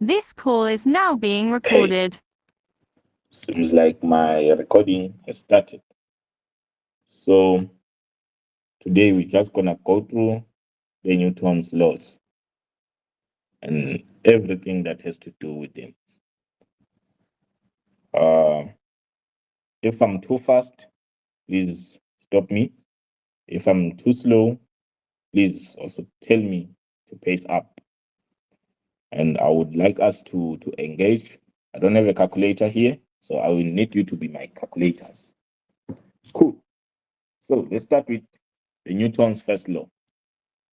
This call is now being recorded. Seems like my recording has started. So today we're just gonna go through the Newton's laws and everything that has to do with them. Uh, if I'm too fast, please stop me. If I'm too slow, please also tell me to pace up. And I would like us to engage. I don't have a calculator here, so I will need you to be my calculators. Cool. So let's start with the Newton's first law.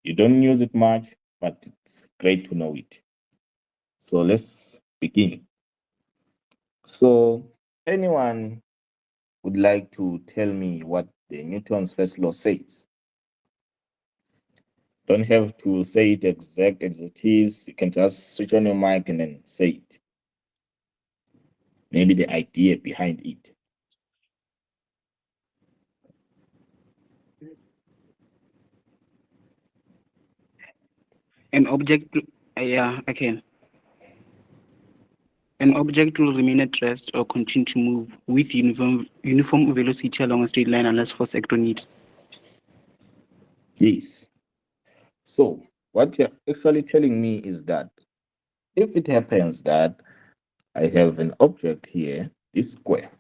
You don't use it much, but it's great to know it. So let's begin. So anyone would like to tell me what the Newton's first law says? Don't have to say it exact as it is. You can just switch on your mic and then say it. Maybe the idea behind it. An object, yeah, I can. An object will remain at rest or continue to move with uniform velocity along a straight line unless force act on it. Yes. So what you're actually telling me is that if it happens that I have an object here, this square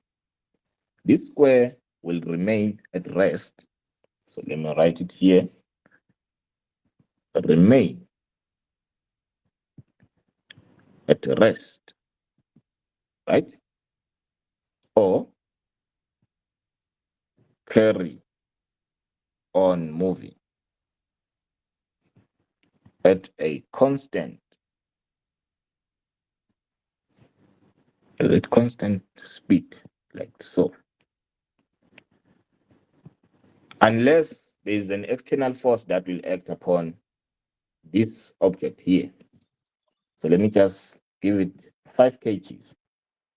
will remain at rest. So let me write it here. Remain at rest, right? Or carry on moving at a constant speed, like so. Unless there is an external force that will act upon this object here. So let me just give it 5 kgs.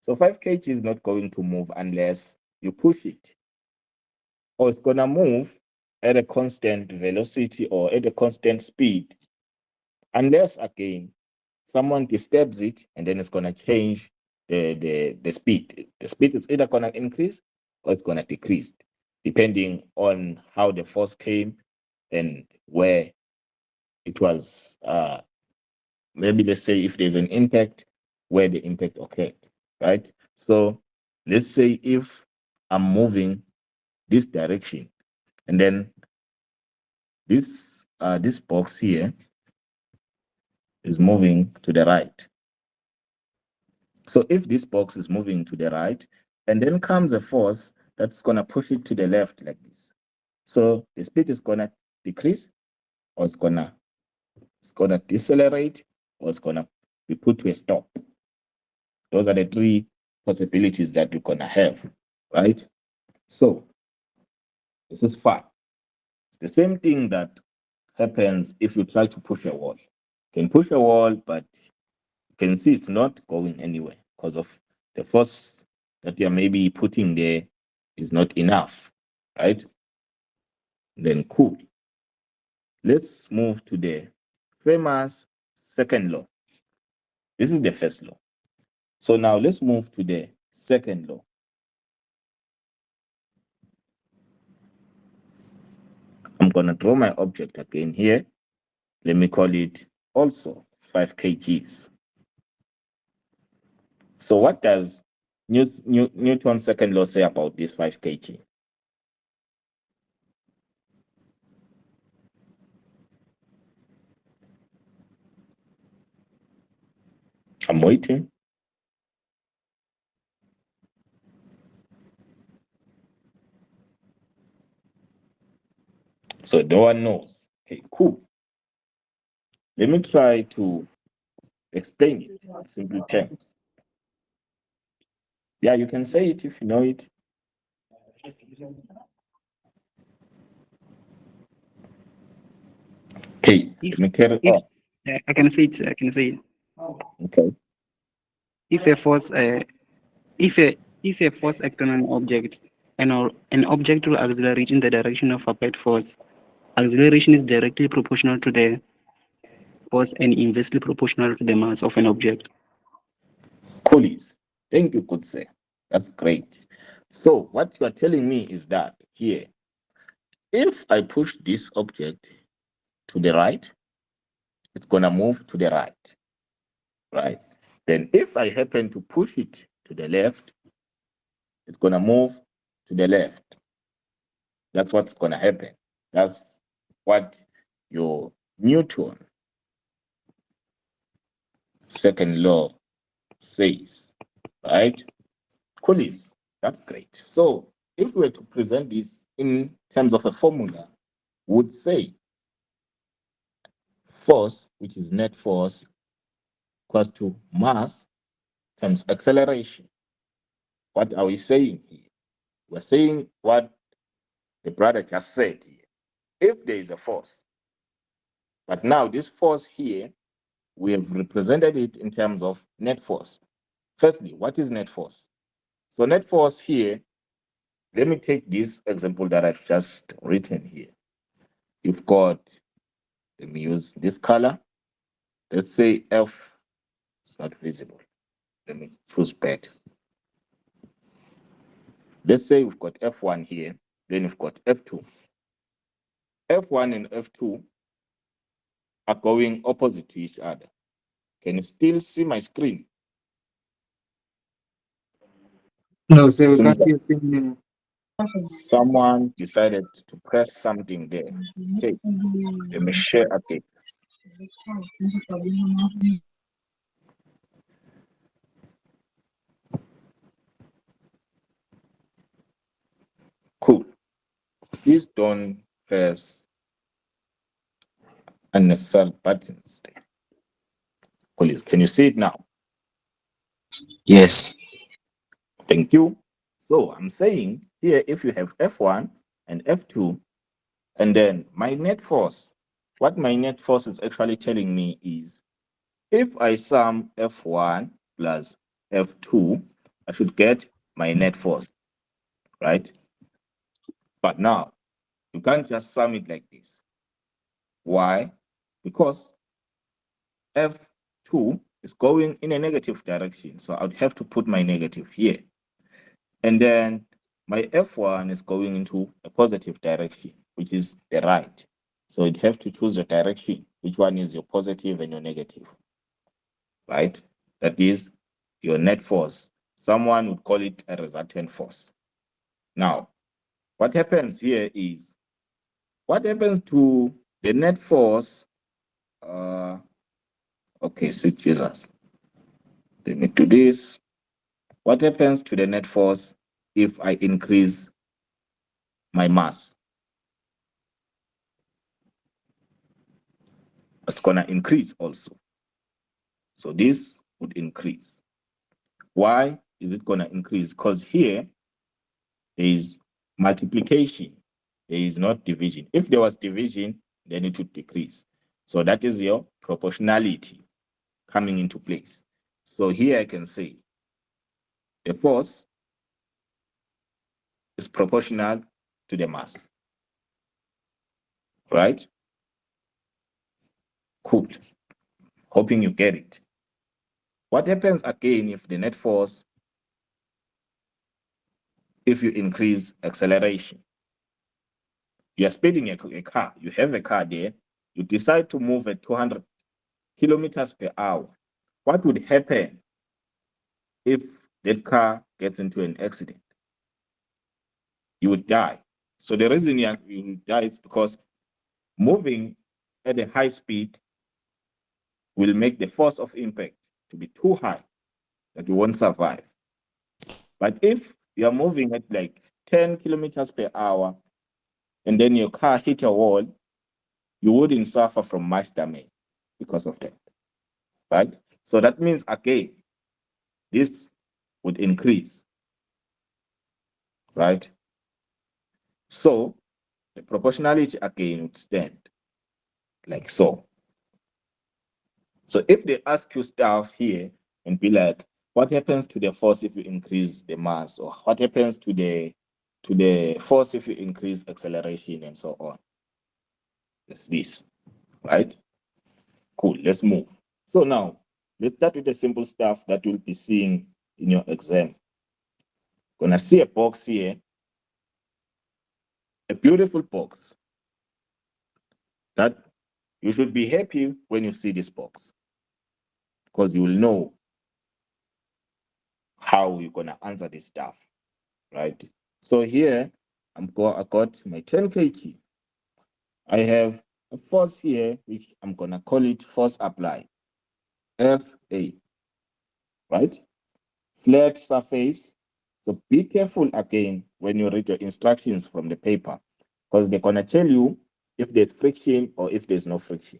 So 5 kg is not going to move unless you push it. Or it's going to move at a constant velocity or at a constant speed. Unless, again, someone disturbs it and then it's going to change the speed. The speed is either going to increase or it's going to decrease, depending on how the force came and where it was. Maybe let's say if there's an impact, where the impact occurred, right? So let's say if I'm moving this direction and then this box here is moving to the right. So if this box is moving to the right, and then comes a force that's going to push it to the left like this. So the speed is going to decrease, or it's going to decelerate, or it's going to be put to a stop. Those are the three possibilities that you're going to have, right? So this is fine. It's the same thing that happens if you try to push a wall. You can push a wall, but you can see it's not going anywhere because of the force that you're maybe putting there is not enough, right? Then cool. Let's move to the famous second law. This is the first law. So now let's move to the second law. I'm going to draw my object again here. Let me call it also 5 kgs. So what does Newton's second law say about this 5 kg? I'm waiting. So no one knows. Okay, cool. Let me try to explain it in simple terms. Yeah, you can say it if you know it. Okay, let If me carry if on. I can say it, I can say it. Okay. If a force, if a force acts on an object, an object will accelerate in the direction of applied force. Acceleration is directly proportional to the force and inversely proportional to the mass of an object. Coolies. Thank you, good sir. That's great. So what you are telling me is that here, if I push this object to the right, it's gonna move to the right, right? Then if I happen to push it to the left, it's gonna move to the left. That's what's gonna happen. That's what your Newton second law says, right? Coolies, that's great. So if we were to present this in terms of a formula, would say force, which is net force, equals to mass times acceleration. What are we saying here? We're saying what the brother just said here. If there is a force, but now this force here, we have represented it in terms of net force. Firstly, what is net force? So net force here, let me take this example that I've just written here. You've got, let me use this color. Let's say F, it's not visible. Let me choose bed. Let's say we've got F1 here, then we've got F2. F1 and F2 are going opposite to each other. Can you still see my screen? No, sir, we Seems can't hear you. someone decided to press something there. Okay, let me share again. Cool. Please don't press unnecessary buttons there. Please, can you see it now? Yes. Thank you. So I'm saying here, if you have F1 and F2, and then my net force, what my net force is actually telling me is if I sum F1 plus F2, I should get my net force, right? But now, you can't just sum it like this. Why? Because F2 is going in a negative direction, so I'd have to put my negative here. And then my F1 is going into a positive direction, which is the right. So you'd have to choose your direction. Which one is your positive and your negative, right? That is your net force. Someone would call it a resultant force. Now, what happens here is, what happens to the net force? Okay, switch users. Let me do this. What happens to the net force if I increase my mass? It's gonna increase also. So this would increase. Why is it gonna increase? Because here there is multiplication. There is not division. If there was division, then it would decrease. So that is your proportionality coming into place. So here I can say the force is proportional to the mass, right? Cool. Hoping you get it. What happens again if the net force, if you increase acceleration? You are speeding a car, you have a car there, you decide to move at 200 kilometers per hour. What would happen if that car gets into an accident? You would die. So the reason you would die is because moving at a high speed will make the force of impact to be too high that you won't survive. But if you are moving at like 10 kilometers per hour and then your car hit a wall, you wouldn't suffer from much damage because of that, right? So that means, again, this would increase, right? So the proportionality again would stand like so. So if they ask you stuff here and be like, what happens to the force if you increase the mass? Or what happens to the force if you increase acceleration and so on? It's this, right? Cool, let's move. So now, let's start with the simple stuff that you'll be seeing in your exam. Gonna see a box here, a beautiful box that you should be happy when you see this box because you will know how you're gonna answer this stuff, right? So here, I got my 10 kg. I have a force here, which I'm gonna call it force apply, FA, right? Flat surface. So be careful again when you read your instructions from the paper, because they're gonna tell you if there's friction or if there's no friction.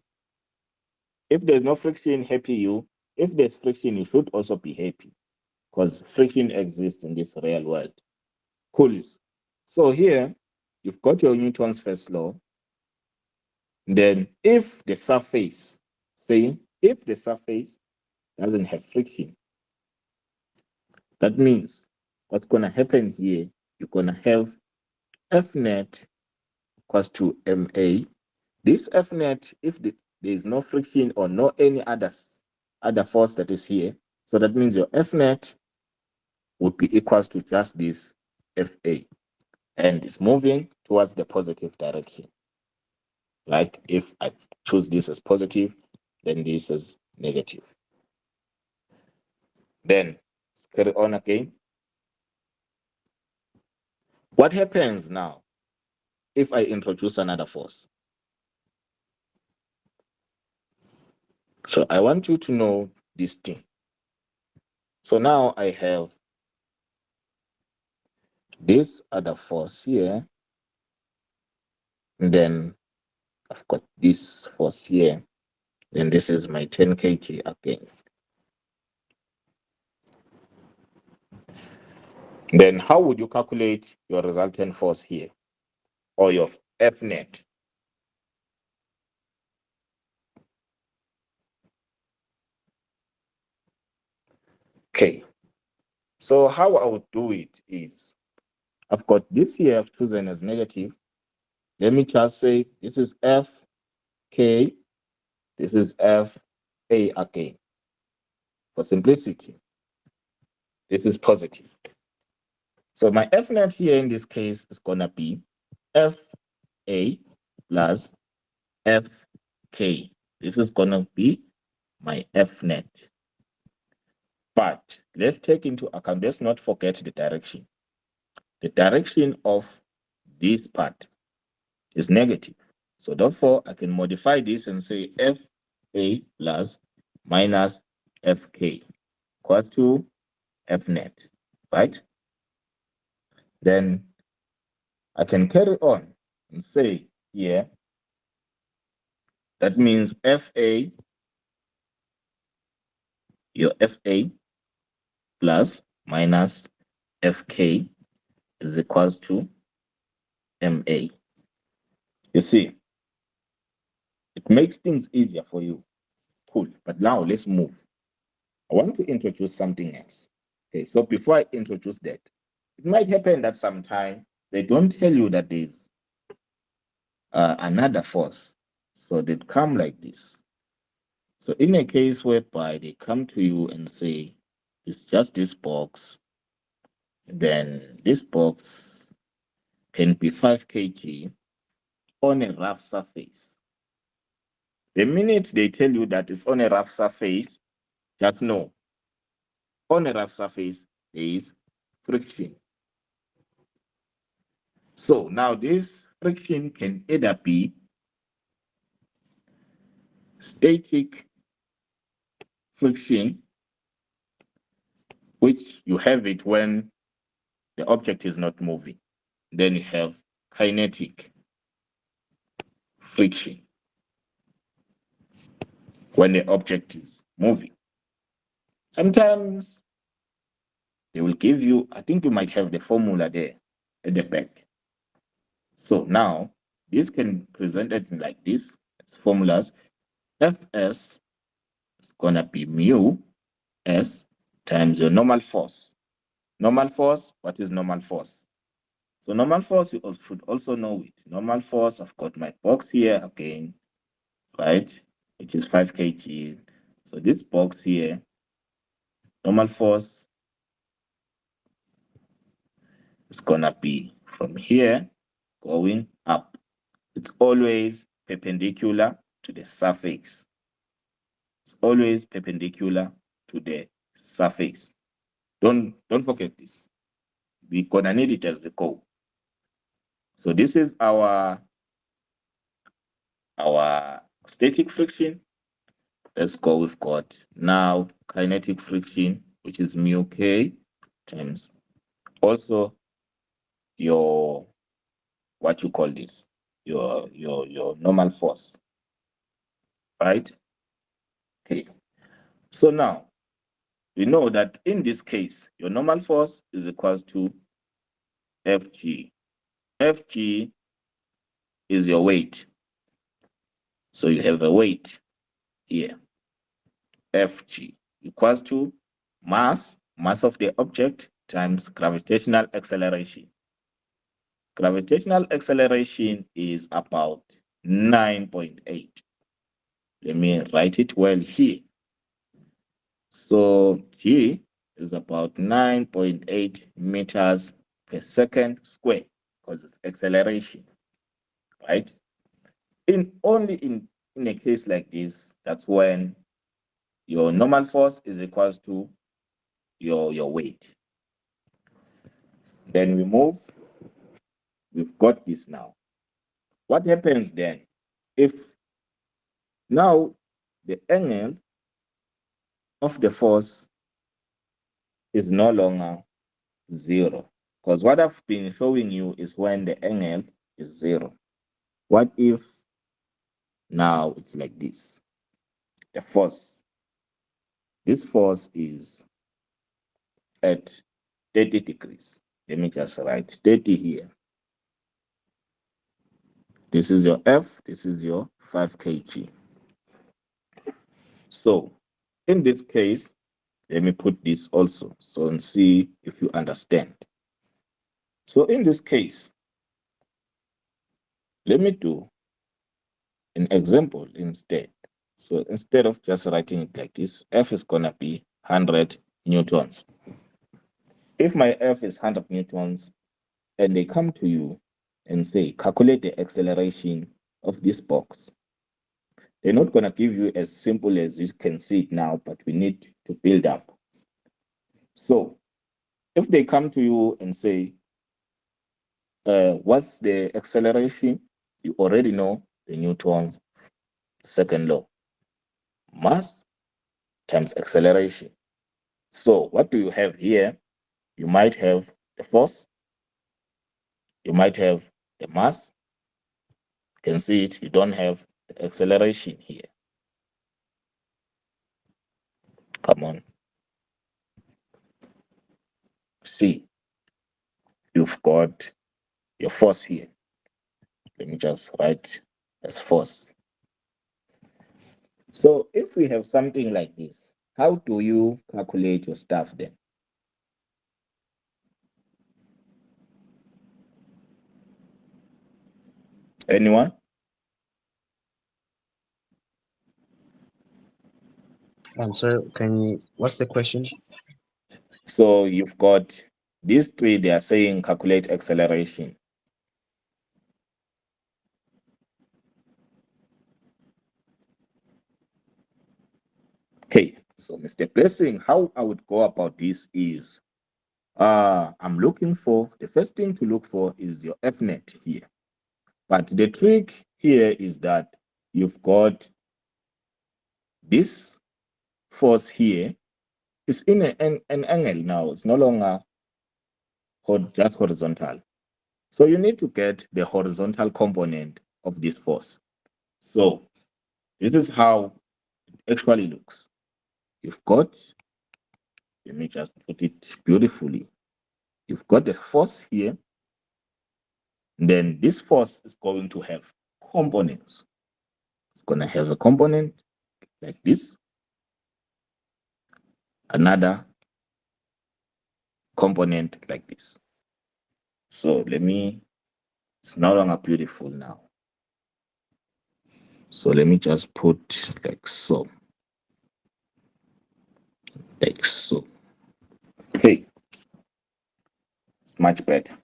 If there's no friction, happy you. If there's friction, you should also be happy, because friction exists in this real world. Cool. So here, you've got your Newton's first law. Then if the surface, saying if the surface doesn't have friction, that means what's going to happen here, you're going to have F net equals to MA. This F net, if there is no friction or no any other force that is here, so that means your F net would be equals to just this FA, and it's moving towards the positive direction. Right? If I choose this as positive, then this is negative. Then let's carry on again. What happens now if I introduce another force? So I want you to know this thing. So now I have this other force here, and then I've got this force here, and this is my 10 kg again. Then how would you calculate your resultant force here, or your F net? Okay, so how I would do it is, I've got this here, I've chosen as negative. Let me just say this is Fk, this is Fa again. For simplicity, this is positive. So my F net here in this case is gonna be Fa plus Fk. This is gonna be my F net. But let's take into account, let's not forget the direction. The direction of this part is negative. So therefore, I can modify this and say Fa plus minus Fk equals to F net, right? Then I can carry on and say here, that means Fa, your Fa plus minus Fk is equals to Ma. You see, it makes things easier for you. Cool. But now let's move. I want to introduce something else. Okay, so before I introduce that, it might happen that sometime they don't tell you that there's another force. So they come like this. So in a case whereby they come to you and say, it's just this box, then this box can be 5 kg on a rough surface. The minute they tell you that it's on a rough surface, just know, on a rough surface, there is friction. So now this friction can either be static friction, which you have it when the object is not moving. Then you have kinetic friction when the object is moving. Sometimes they will give you, I think you might have the formula there at the back. So now this can present it like this, formulas. Fs is gonna be mu s times your normal force. Normal force, what is normal force? So normal force, you should also know it. Normal force, I've got my box here again, right? which is 5 kg. So this box here, normal force is gonna be from here going up. It's always perpendicular to the surface. It's always perpendicular to the surface. Don't forget this. We're gonna need it as we go. So this is our static friction. Let's go. We've got now kinetic friction, which is mu k times also your, what you call this, your normal force, right? Okay. So now we know that in this case, your normal force is equals to Fg. Fg is your weight. So you have a weight here. Fg equals to mass of the object times gravitational acceleration. Gravitational acceleration is about 9.8. Let me write it well here. So G is about 9.8 meters per second square because it's acceleration, right? Only in a case like this, that's when your normal force is equals to your weight. Then we move. We've got this now. What happens then if now the angle of the force is no longer 0? Because what I've been showing you is when the angle is 0. What if now it's like this? The force, this force is at 30 degrees. Let me just write 30 here. This is your F, this is your 5 kg. So in this case, let me put this also so and see if you understand. So in this case, let me do an example instead. So instead of just writing it like this, F is gonna be 100 newtons. If my F is 100 newtons and they come to you and say, calculate the acceleration of this box, they're not gonna give you as simple as you can see it now, but we need to build up. So if they come to you and say, what's the acceleration? You already know the Newton's second law. Mass times acceleration. So what do you have here? You might have the force. You might have the mass. You can see it. You don't have the acceleration here. Come on. See, you've got your force here. Let me just write as force. So if we have something like this, how do you calculate your stuff then? Anyone? I'm sorry, what's the question? So you've got these three, they are saying calculate acceleration. Okay, so Mr. Blessing, how I would go about this is, I'm looking for, the first thing to look for is your F net here. But the trick here is that you've got this force here. It's in an angle now. It's no longer just horizontal. So you need to get the horizontal component of this force. So this is how it actually looks. You've got, let me just put it beautifully. You've got the force here. Then this force is going to have components. It's going to have a component like this, another component like this. So it's no longer beautiful now. So let me just put like so. Like so. Okay. It's much better.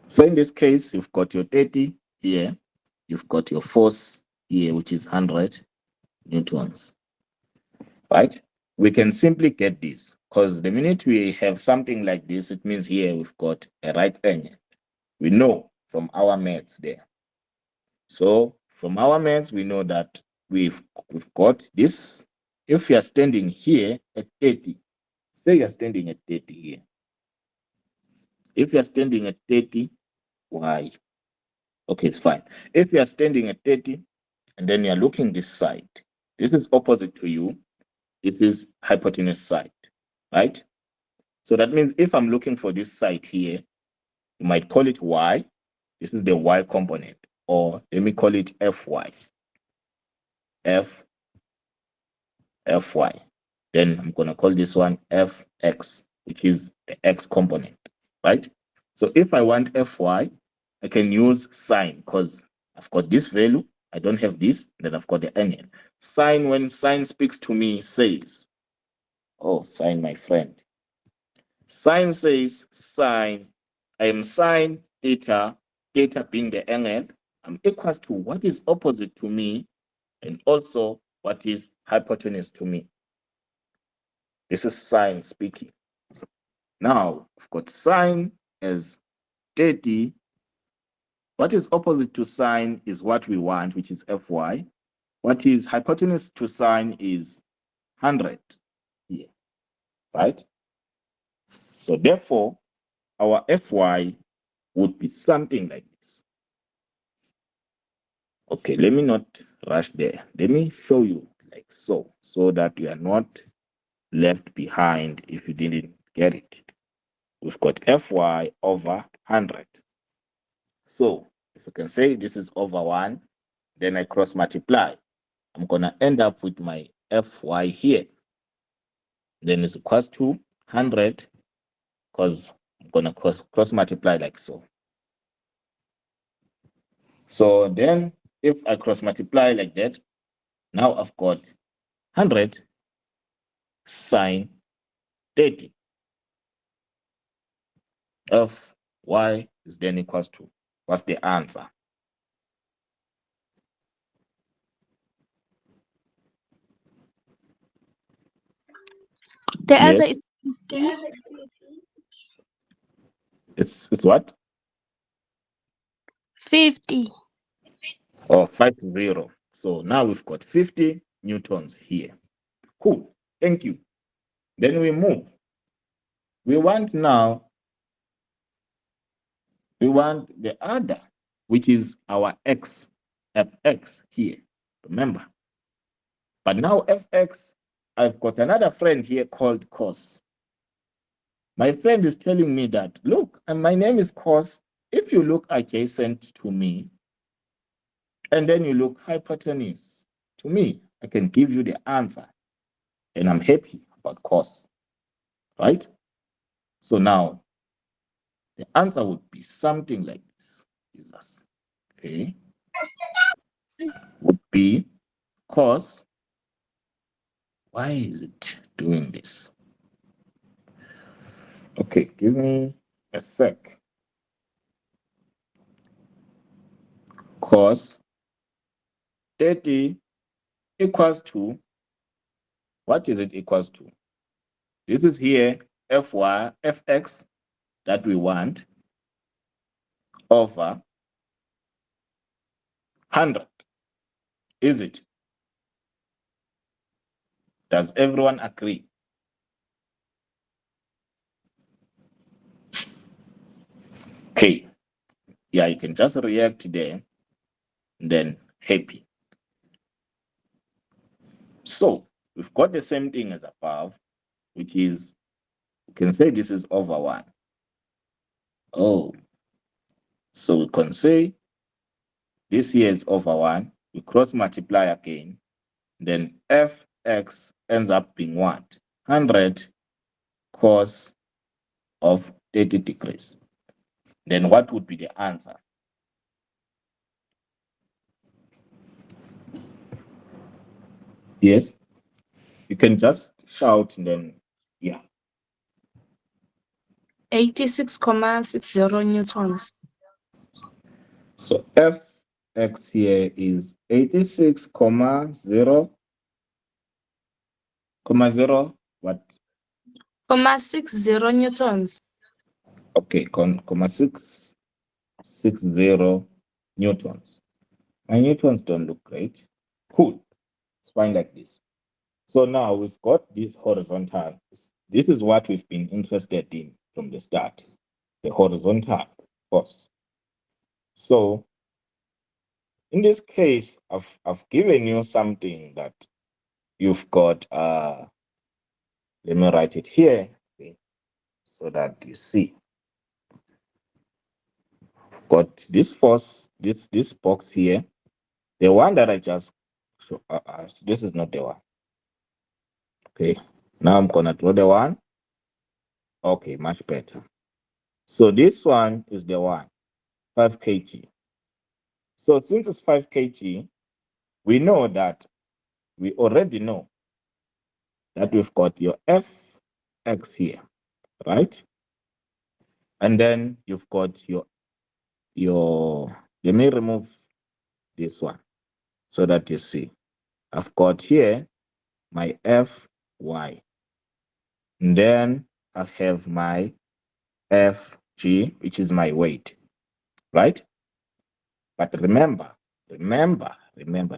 So in this case, you've got your 30 here. You've got your force here, which is 100 newtons. Right? We can simply get this because the minute we have something like this, it means here we've got a right angle. We know from our maths there. So from our maths, we know that we've got this. If you're standing here at 30, say you're standing at 30 here. If you're standing at 30, why? Okay, it's fine. If you're standing at 30 and then you're looking this side, this is opposite to you. This is hypotenuse side, right? So that means if I'm looking for this side here, you might call it y. This is the y component, or let me call it fy. Fy. Then I'm going to call this one fx, which is the x component, right? So if I want fy, I can use sine because I've got this value. I don't have this. Then I've got the angle. Sine, when sine speaks to me, says, oh, sine, my friend. Sine says sine. I am sine theta, theta being the angle. I'm equals to what is opposite to me and also what is hypotenuse to me. This is sine speaking. Now, I've got sine as 30. What is opposite to sine is what we want, which is fy. What is hypotenuse to sine is 100 here, right? So therefore, our fy would be something like this. Okay, let me not rush there. Let me show you like so that you are not left behind if you didn't get it. We've got fy over 100. So if you can say this is over 1, then I cross multiply. I'm going to end up with my fy here. Then it's equals to 100 because I'm going to cross multiply like so. So then if I cross multiply like that, now I've got 100 sine 30. Fy is then equals to, what's the answer? The answer Yes. is 50. It's what? 50. Oh, 50. So now we've got 50 newtons here. Cool. Thank you. Then we move. We want the other, which is our x, fx here. Remember. But now fx, I've got another friend here called cos. My friend is telling me that, look, and my name is cos. If you look adjacent to me, and then you look hypotenuse to me, I can give you the answer. And I'm happy about cos, right? So now, the answer would be something like this. Jesus. Okay. Would be cos. Why is it doing this? Okay, give me a sec. Cos 30 equals to, what is it equals to? This is here fx that we want over 100. Is it? Does everyone agree? Okay. Yeah, you can just react there, and then happy. So we've got the same thing as above, which is, you can say this is over 1. Oh, so we can say this here is over 1. We cross multiply again. Then fx ends up being what? 100 cos of 30 degrees. Then what would be the answer? Yes. You can just shout and then, yeah. 86,60 newtons. So Fx here is 86,0, what? 60 newtons. Okay, comma 660 newtons. My newtons don't look great. Cool. It's fine like this. So now we've got this horizontal. This is what we've been interested in from the start, the horizontal force. So in this case, I've given you something that you've got, let me write it here, okay, so that you see. I've got this force, this box here, the one that I just, this is not the one. Okay, now I'm gonna draw the one. Okay, much better. So this one is the one, 5 kg. So since it's 5 kg, we know that, we already know that we've got your Fx here, right? And then you've got your, let me remove this one so that you see. I've got here my Fy. And then I have my Fg, which is my weight, right? But remember,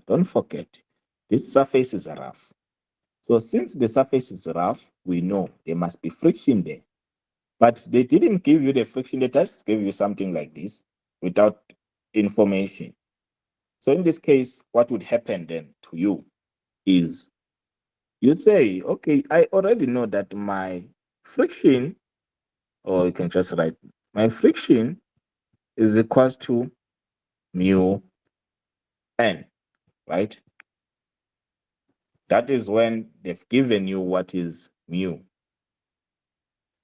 don't forget, this surface is rough. So since the surface is rough, we know there must be friction there. But they didn't give you the friction, they just gave you something like this without information. So in this case, what would happen then to you is you say, okay, I already know that my friction, or you can just write, my friction is equals to mu n, right? That is when they've given you what is mu.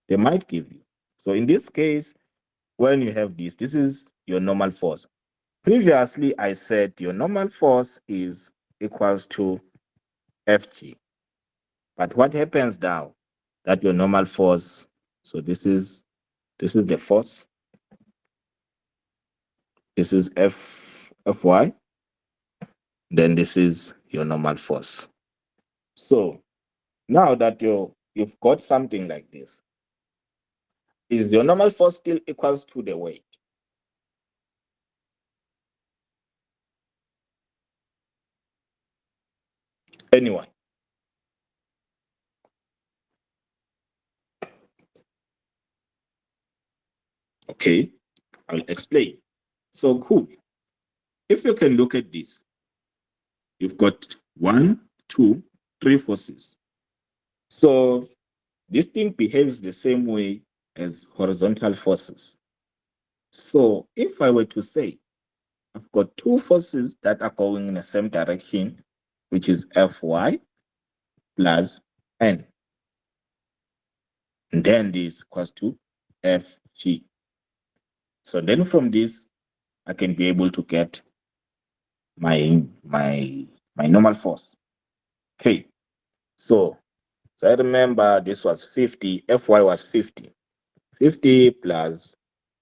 They might give you. So in this case, when you have this is your normal force. Previously, I said your normal force is equals to Fg. But what happens now that your normal force, so this is the force. This is Fy. Then this is your normal force. So now that you've got something like this, is your normal force still equals to the weight? Anyone? Okay, I'll explain. So cool. If you can look at this, you've got 1, 2, 3 forces. So this thing behaves the same way as horizontal forces. So if I were to say, I've got 2 forces that are going in the same direction, which is Fy plus N. And then this equals to Fg. So then from this, I can be able to get my normal force. Okay. So I remember this was 50, Fy was 50. 50 plus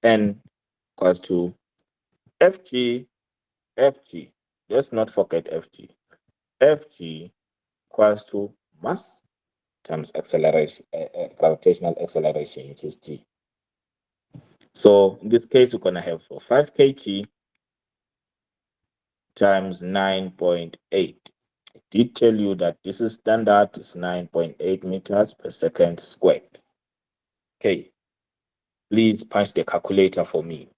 N equals to Fg. Let's not forget Fg. Fg equals to mass times acceleration, gravitational acceleration, which is g. So in this case, we're going to have for 5 kg times 9.8. I did tell you that this is standard, it's 9.8 meters per second squared. Okay, please punch the calculator for me.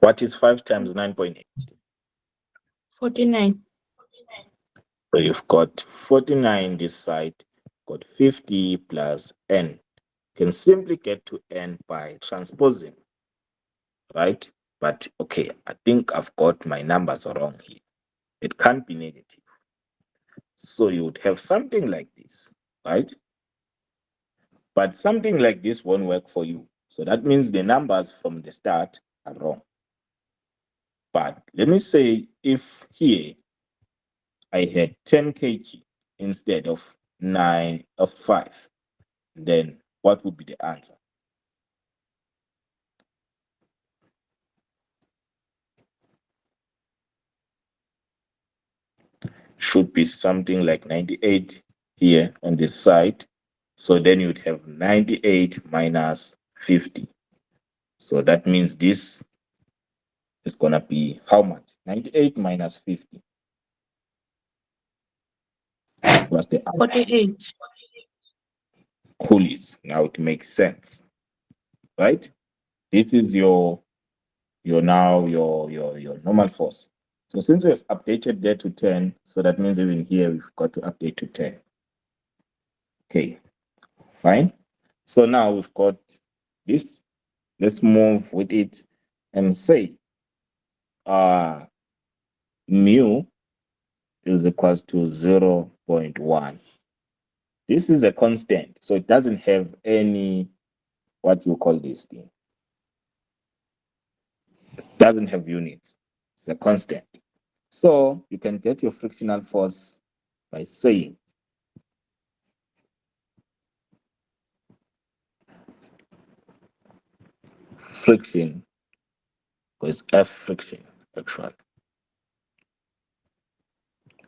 What is 5 times 9.8? 49. So you've got 49 this side, got 50 plus n. Can simply get to n by transposing, right? But okay, I think I've got my numbers wrong here. It can't be negative. So you would have something like this, right? But something like this won't work for you. So that means the numbers from the start are wrong. But let me say if here I had 10 kg instead of 5, then what would be the answer? Should be something like 98 here on this side. So then you'd have 98 minus 50. So that means this is going to be how much? 98 minus 50. What's the answer? 48. Coolies. Now it makes sense, right? This is your normal force. So since we've updated there to 10, so that means even here we've got to update to 10. Okay, fine. So now we've got this. Let's move with it and say mu is equals to 0.1. This is a constant, so it doesn't have any, what you call this thing. It doesn't have units. It's a constant. So you can get your frictional force by saying friction, because F friction, actually.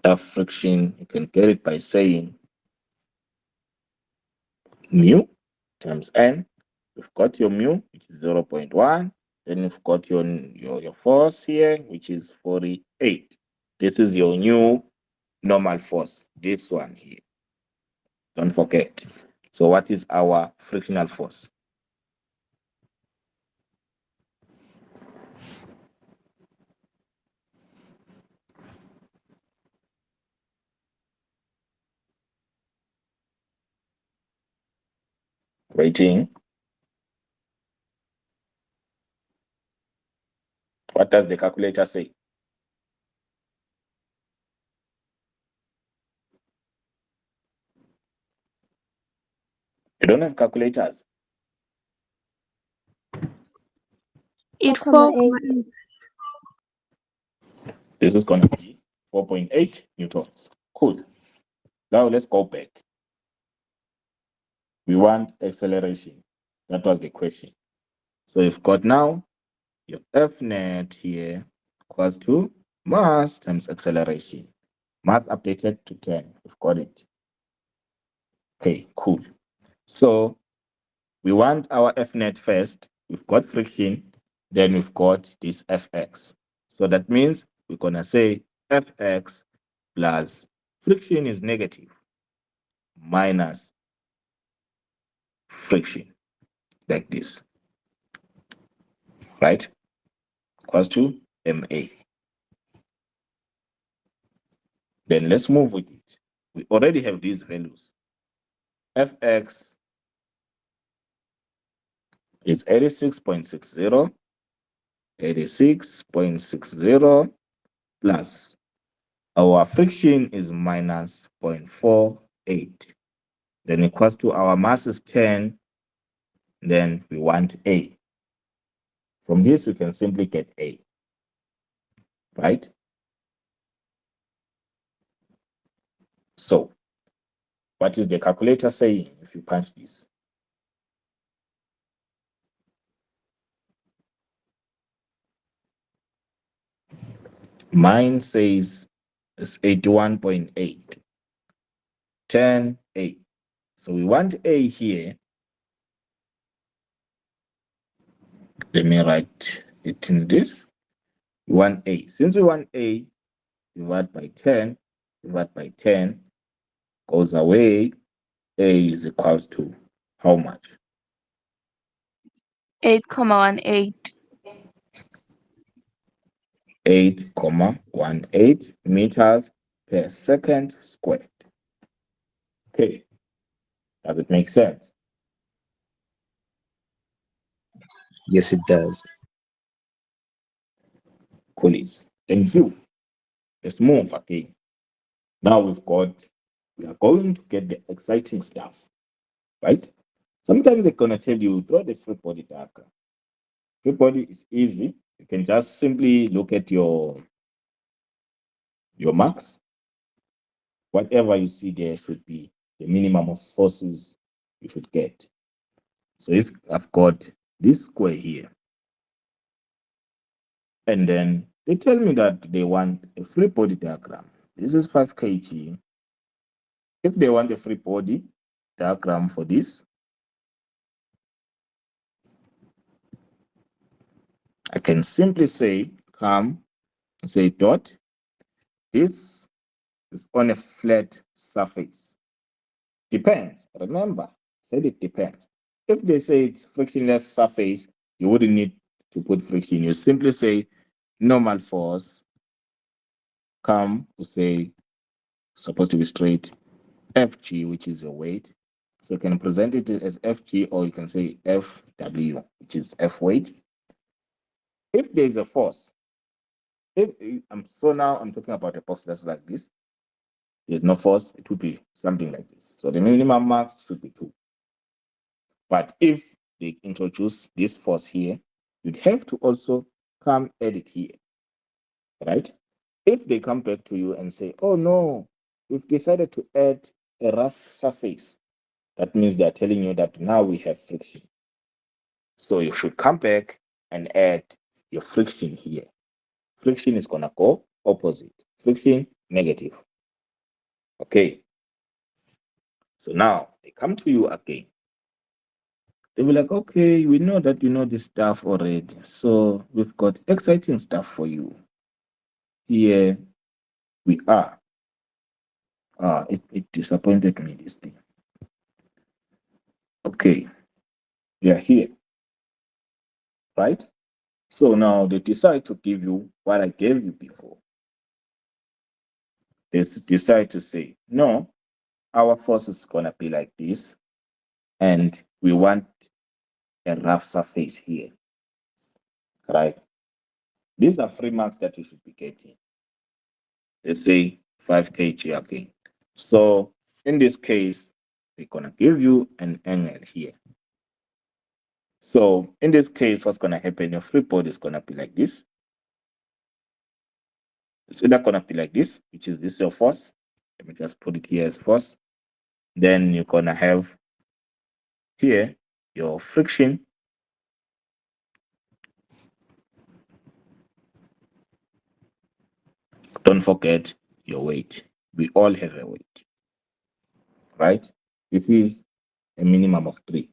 F friction, you can get it by saying mu times n. You've got your mu, which is 0.1. Then you've got your force here, which is 48. This is your new normal force, this one here. Don't forget. So what is our frictional force? Waiting. What does the calculator say? You don't have calculators. It 4.8. This is going to be 4.8 newtons. Cool. Now let's go back. We want acceleration. That was the question. So you've got now your F net here equals to mass times acceleration. Mass updated to 10. We've got it. Okay, cool. So we want our F net first. We've got friction. Then we've got this Fx. So that means we're going to say Fx plus friction is negative minus friction, like this, right? Equals to MA. Then let's move with it. We already have these values. Fx is 86.60, 86.60 plus our friction is minus 0.48. Then equals to our mass is 10. Then we want A. From this, we can simply get A, right? So what is the calculator saying if you punch this? Mine says it's 81.8. 10A. So we want A here. Let me write it in this. We want A. Since we want A, divide by 10, divide by 10, goes away. A is equals to how much? 8,18. 8,18 meters per second squared. Okay. Does it make sense? Yes, it does. Coolies. Thank you. Let's move again. Now we are going to get the exciting stuff, right? Sometimes they're going to tell you, draw the free body diagram. Free body is easy. You can just simply look at your marks. Whatever you see there should be the minimum of forces you should get. So if I've got this square here, and then they tell me that they want a free body diagram. This is 5 kg. If they want a free body diagram for this, I can simply say, come and say dot. This is on a flat surface. Depends. Remember, I said it depends. If they say it's frictionless surface, you wouldn't need to put friction. You simply say normal force, come to say, supposed to be straight, Fg, which is your weight. So you can present it as Fg, or you can say Fw, which is F weight. If there is a force, so now I'm talking about a box that's like this. There's no force, it would be something like this. So the minimum max should be 2. But if they introduce this force here, you'd have to also come add it here, right? If they come back to you and say, oh no, we've decided to add a rough surface, that means they're telling you that now we have friction. So you should come back and add your friction here. Friction is going to go opposite. Friction, negative. Okay. So now they come to you again. They will like, okay, we know that you know this stuff already. So we've got exciting stuff for you. Here we are. It disappointed me, this thing. Okay. We are here. Right? So now they decide to give you what I gave you before. They decide to say, no, our force is going to be like this, and we want a rough surface here, right? These are 3 marks that you should be getting. They say 5 kg again. So in this case, they're going to give you an angle here. So in this case, what's going to happen? Your free body is going to be like this. It's either going to be like this, which is this your force. Let me just put it here as force. Then you're going to have here your friction. Don't forget your weight. We all have a weight, right? This is a minimum of 3.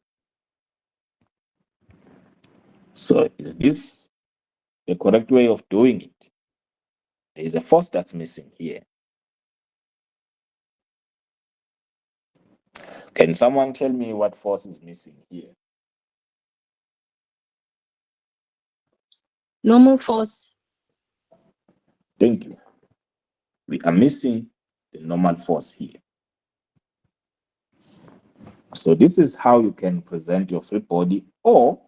So is this the correct way of doing it? There is a force that's missing here. Can someone tell me what force is missing here? Normal force. Thank you. We are missing the normal force here. So this is how you can present your free body, or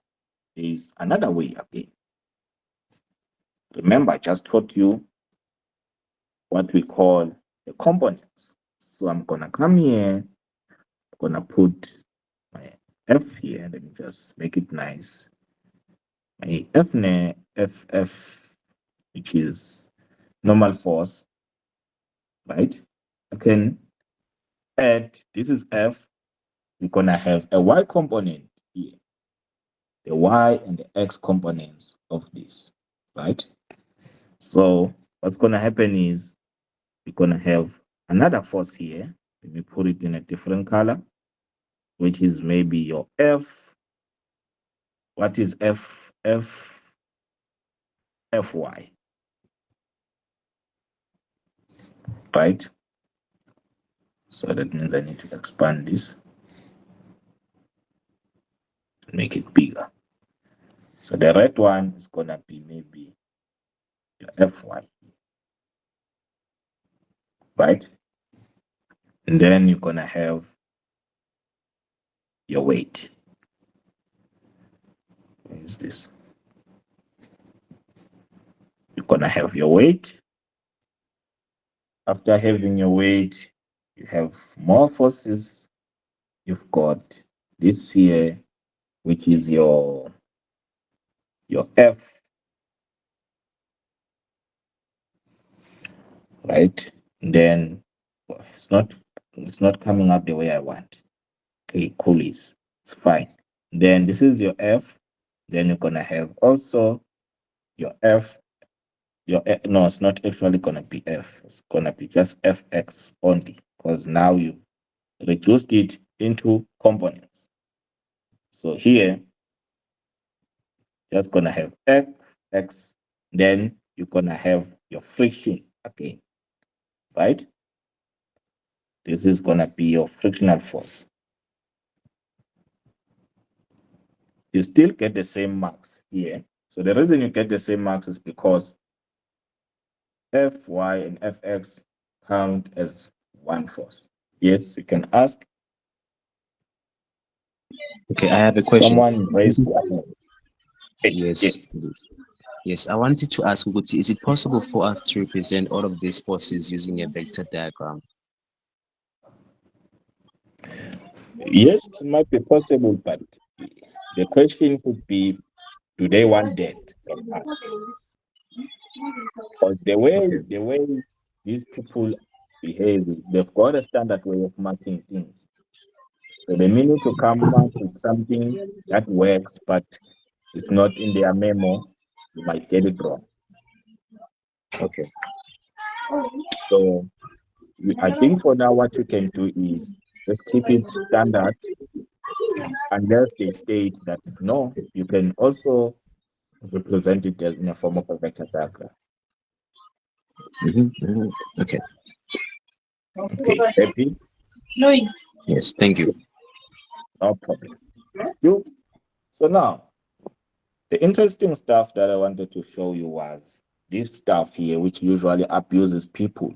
there is another way again. Remember, I just taught you what we call the components. So I'm going to come here, I'm going to put my F here. Let me just make it nice. My FF, which is normal force, right? I can add, this is F. We're going to have a Y component here. The Y and the X components of this, right? So what's going to happen is we're going to have another force here. Let me put it in a different color, which is maybe your F. What is F? Fy, right? So that means I need to expand this to make it bigger. So the red one is going to be maybe your Fy, right? And then you're going to have your weight. Where is this? You're going to have your weight. After having your weight, you have more forces. You've got this here, which is your F, right? Then it's not coming up the way I want. Okay, coolies. It's fine. Then this is your F. Then you're gonna have also your F. No, it's not actually gonna be F. It's gonna be just Fx only, because now you've reduced it into components. So here, just gonna have Fx. Then you're gonna have your friction again, right? This is gonna be your frictional force. You still get the same marks here. So the reason you get the same marks is because Fy and Fx count as one force. Yes, you can ask. Okay, I have a question. Someone raised their hand. Yes, Yes. please. Yes, I wanted to ask Uguti, is it possible for us to represent all of these forces using a vector diagram? Yes, it might be possible, but the question would be, do they want that from us? Because the way these people behave, they've got a standard way of marking things. So they need to come up with something that works, but it's not in their memo. You might get it wrong. Okay. So I think for now, what you can do is just keep it standard, unless they state that no, you can also represent it in a form of a vector diagram. Okay. Okay, happy? Yes, thank you. No problem. So now, the interesting stuff that I wanted to show you was this stuff here, which usually abuses people.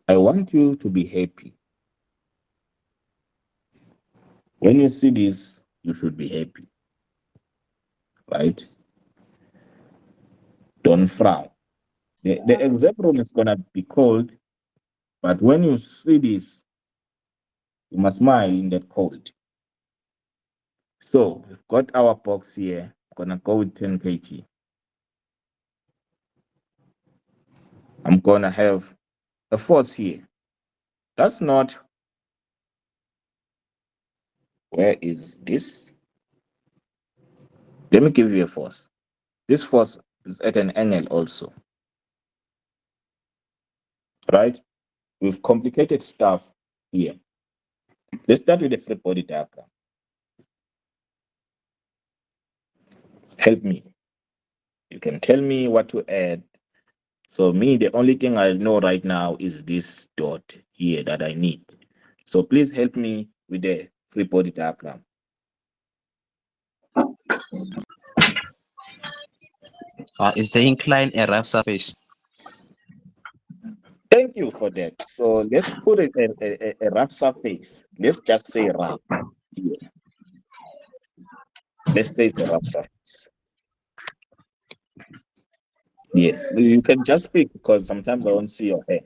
I want you to be happy. When you see this, you should be happy, right? Don't frown. The exam room is going to be cold, but when you see this, you must smile in that cold. So we've got our box here. I'm going to go with 10 kg. I'm going to have a force here. That's not, where is this? Let me give you a force. This force is at an angle also, right? We've complicated stuff here. Let's start with the free body diagram. Help me. You can tell me what to add. So me, the only thing I know right now is this dot here that I need. So please help me with the free body diagram. Is the incline a rough surface? Thank you for that. So let's put it a rough surface. Let's just say rough here. Let's say it's a rough surface. Yes, you can just speak because sometimes I won't see your hand.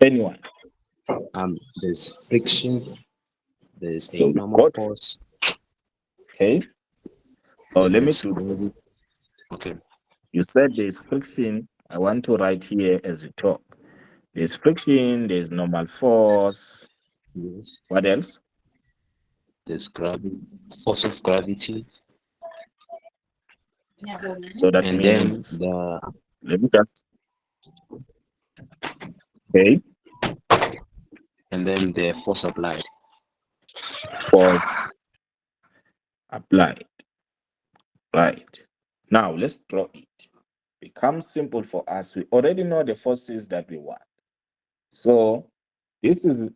Anyone? There's friction. There's So a we've normal got, force. okay. Oh, Then let me there's do this. gravity. Okay. You said there's friction. I want to write here as you talk. There's friction, there's normal force. Yes. What else? There's gravity, force of gravity. So that And means, then let me just, okay, the force applied. force applied. Right. Now let's draw it. Becomes simple for us. We already know the forces that we want. So this is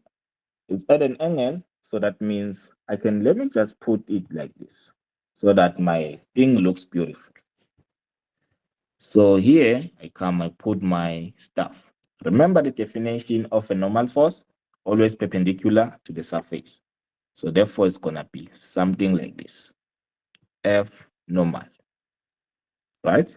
at an angle. So that means let me just put it like this so that my thing looks beautiful. So here I put my stuff. Remember the definition of a normal force, always perpendicular to the surface. So therefore, it's gonna be something like this, F normal, right?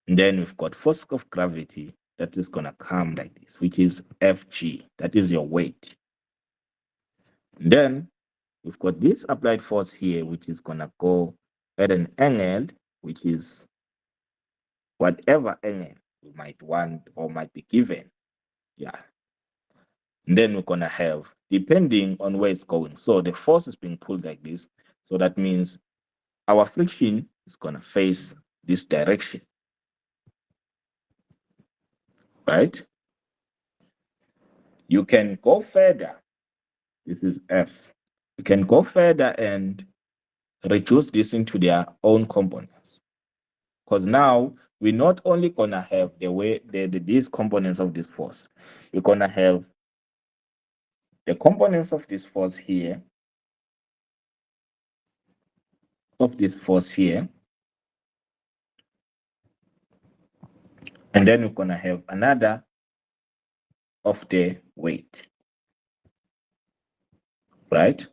And then we've got force of gravity that is gonna come like this, which is Fg, that is your weight. And then we've got this applied force here, which is gonna go at an angle, which is whatever angle we might want or might be given. Yeah. And then we're gonna have, depending on where it's going. So the force is being pulled like this. So that means our friction is gonna face this direction, right? You can go further. This is F. You can go further and reduce this into their own components. Because now we're not only gonna have these components of this force, we're gonna have the components of this force here, and then we're gonna have another of the weight, right?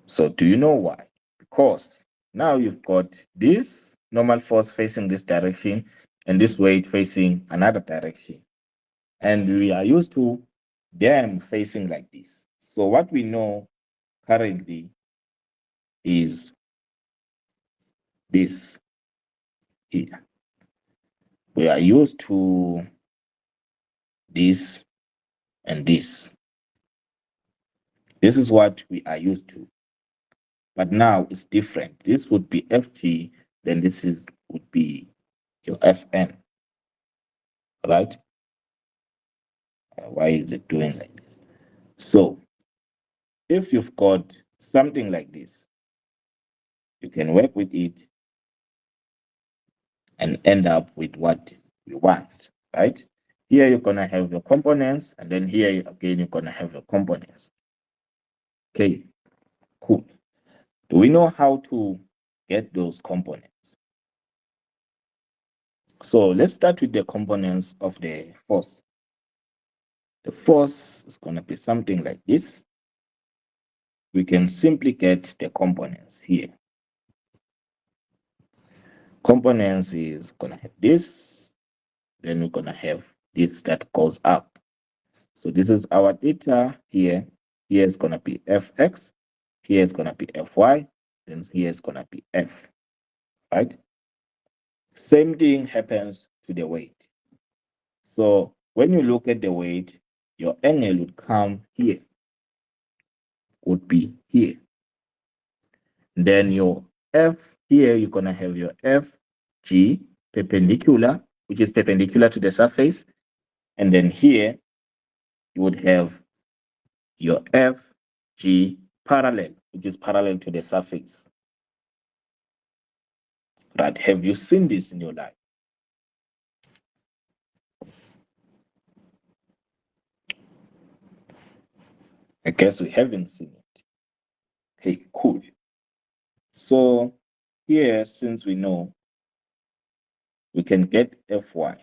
So do you know why? Because now you've got this normal force facing this direction and this weight facing another direction. And we are used to them facing like this. So what we know currently is this here. We are used to this and this. This is what we are used to. But now it's different. This would be Fg, then this would be your Fn, right? Why is it doing like this? So if you've got something like this, you can work with it and end up with what you want, right? Here you're gonna have your components, and then here again you're gonna have your components. Okay, cool. Do we know how to get those components? So let's start with the components of the force. The force is gonna be something like this. We can simply get the components here. Components is gonna have this, then we're gonna have this that goes up. So this is our data here. Here is gonna be Fx, here is gonna be Fy, then here is gonna be F, right? Same thing happens to the weight. So when you look at the weight, your angle would come here, would be here. Then your F here, you're gonna have your Fg perpendicular, which is perpendicular to the surface. And then here, you would have your Fg parallel, which is parallel to the surface. Right? Have you seen this in your life? I guess we haven't seen it. Okay, cool. So here, since we know, we can get Fy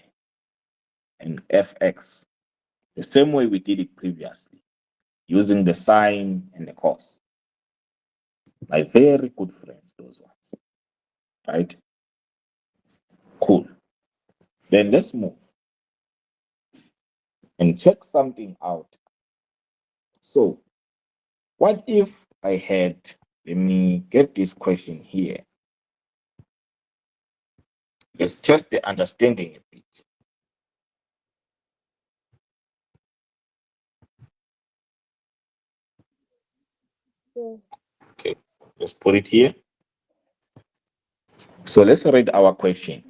and Fx the same way we did it previously, using the sine and the cos. My very good friends, those ones, right? Cool. Then let's move and check something out. So what if I had, let me get this question here. Let's test the understanding a bit. Okay, let's put it here. So let's read our question.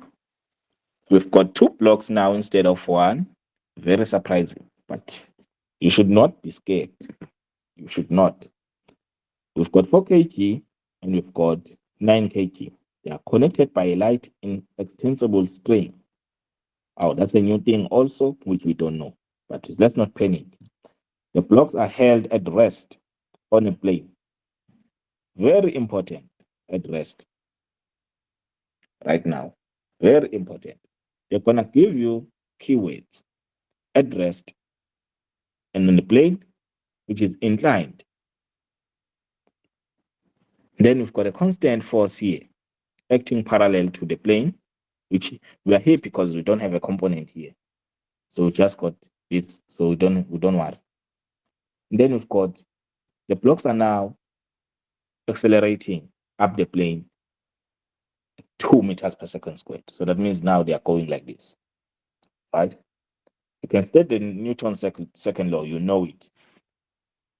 We've got 2 blocks now instead of 1. Very surprising, but you should not be scared. You should not. We've got 4 kg and we've got 9 kg. They are connected by a light extensible string. Oh, that's a new thing also, which we don't know. But let's not panic. The blocks are held at rest on a plane. Very important, at rest. Right now. Very important. They're going to give you keywords at rest and on the plane which is inclined. Then we've got a constant force here, acting parallel to the plane, which we are here because we don't have a component here. So we just got this, so we don't worry. Then we've got the blocks are now accelerating up the plane 2 meters per second squared. So that means now they are going like this, right? You can state the Newton's second law, you know it.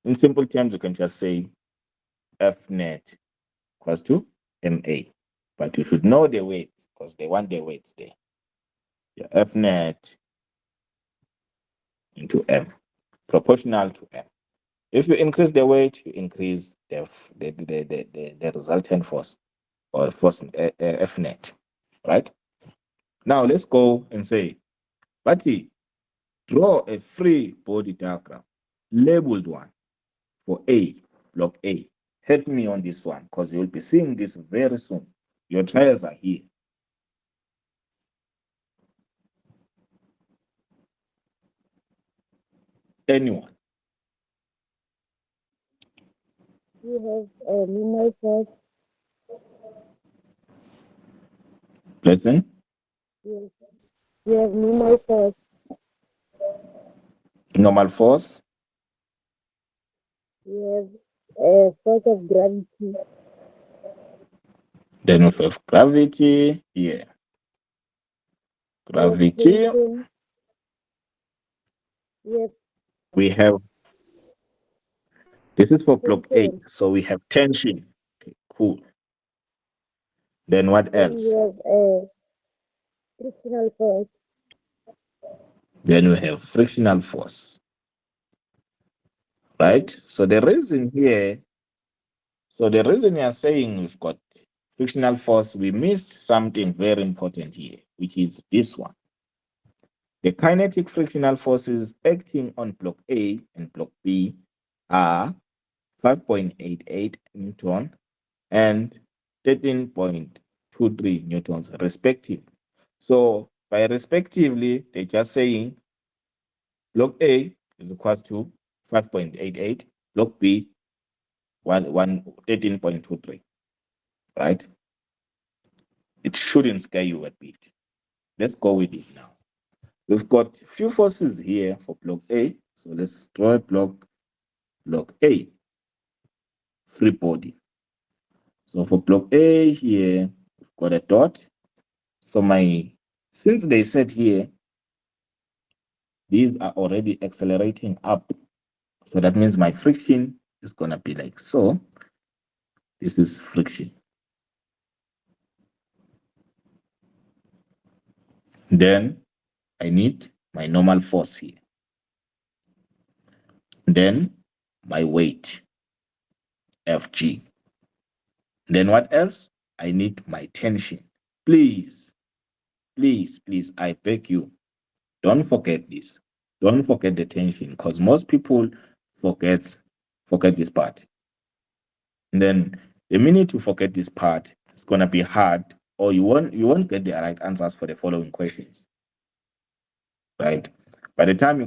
In simple terms, you can just say F net equals to MA. But you should know the weights because they want the weights there. Yeah, F net into M, proportional to M. If you increase the weight, you increase the resultant force or force F net, right? Now let's go and say, Bati, draw a free body diagram, labeled one for A, block A. Help me on this one because you'll be seeing this very soon. Your trials are here. Anyone? You have a normal force. Listen. Yes. You have normal force. Normal force. You have a force of gravity. Then we have gravity here. Gravity. Tension. Yes. We have, this is for block A. Tension. So we have tension. Okay, cool. Then what Then else? you have a frictional force. Then we have frictional force. Right? So the reason here, so the reason we are saying we've got frictional force, we missed something very important here, which is this one. The kinetic frictional forces acting on block A and block B are 5.88 Newton and 13.23 Newtons respectively. So by respectively, they're just saying block A is equal to 5.88, block B 13.23, right? It shouldn't scare you a bit. Let's go with it now. We've got few forces here for block A. So let's draw a block A, free body. So for block A here, we've got a dot. So since they said here, these are already accelerating up. So that means my friction is gonna be like so. This is friction. Then I need my normal force here. Then my weight, Fg. Then what else? I need my tension. Please, please, please, I beg you, don't forget this. Don't forget the tension because most people forget this part. And then the minute you forget this part, it's gonna be hard, or you won't get the right answers for the following questions. Right? By the time you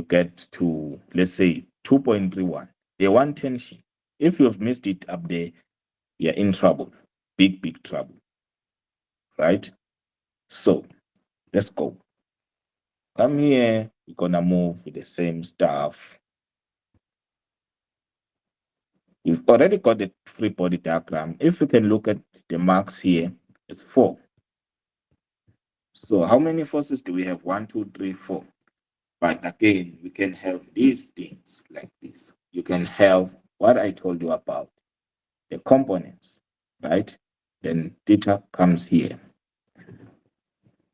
get to, let's say, 2.31, they want tension. If you have missed it up there, you're in trouble. Big trouble. Right? So let's go. Come here, we're gonna move with the same stuff. We've already got the free body diagram. If we can look at the marks here, it's 4. So how many forces do we have? 1, 2, 3, 4. But again, we can have these things like this. You can have what I told you about, the components, right? Then theta comes here.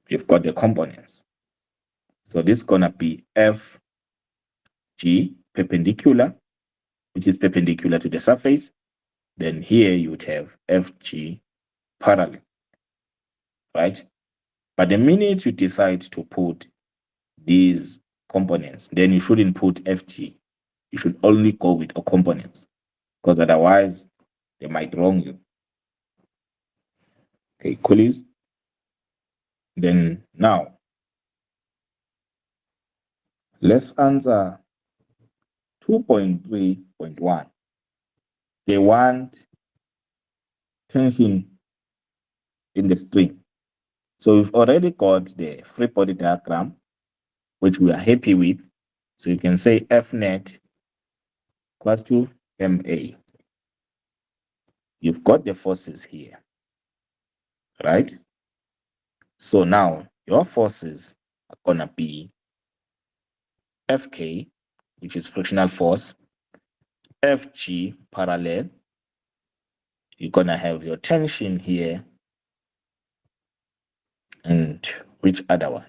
You've got the components. So this is gonna be Fg perpendicular, which is perpendicular to the surface. Then here you would have Fg parallel, right? But the minute you decide to put these components, then you shouldn't put Fg. You should only go with the components because otherwise they might wrong you. Okay, coolies. Then now, let's answer 2.3.1. They want tension in the string. So we've already got the free body diagram, which we are happy with. So you can say F net equals to MA. You've got the forces here, right? So now your forces are gonna be Fk, which is frictional force, Fg parallel. You're gonna have your tension here, and which other one?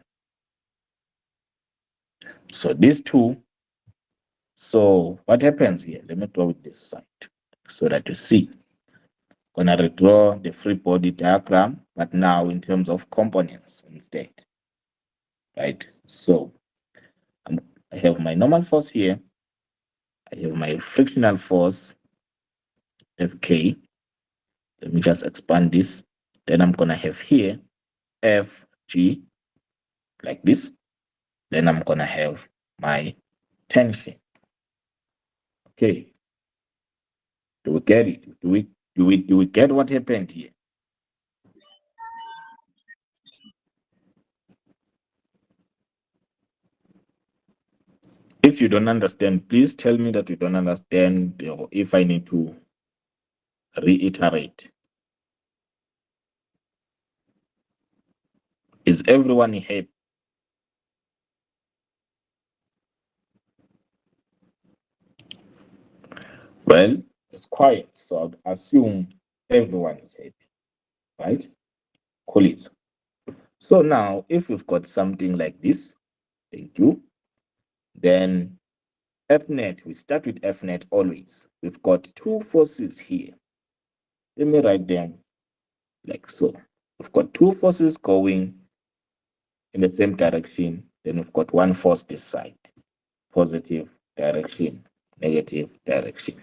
So these two. So what happens here? Let me draw it this side so that you see. Gonna redraw the free body diagram, but now in terms of components instead. Right? So I have my normal force here. I have my frictional force, Fk. Let me just expand this. Then I'm gonna have here Fg, like this. Then I'm gonna have my tension. Okay. Do we get it? Do we get what happened here? If you don't understand, please tell me that you don't understand, or if I need to reiterate. Is everyone happy? Well, it's quiet, so I'd assume everyone is happy, right? Cool. So now, if we've got something like this, thank you, then F net, we start with F net always. We've got two forces here. Let me write them like so. We've got two forces going in the same direction. Then we've got one force this side, positive direction, negative direction.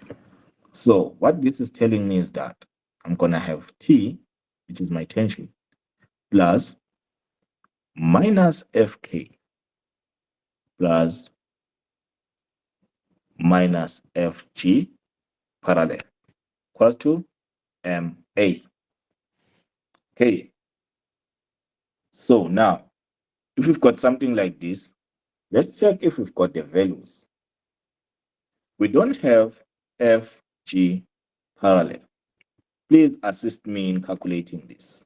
So what this is telling me is that I'm gonna have T, which is my tension, plus minus Fk plus minus Fg parallel equals to Ma. Okay. So now, if we've got something like this, let's check if we've got the values. We don't have Fg parallel. Please assist me in calculating this.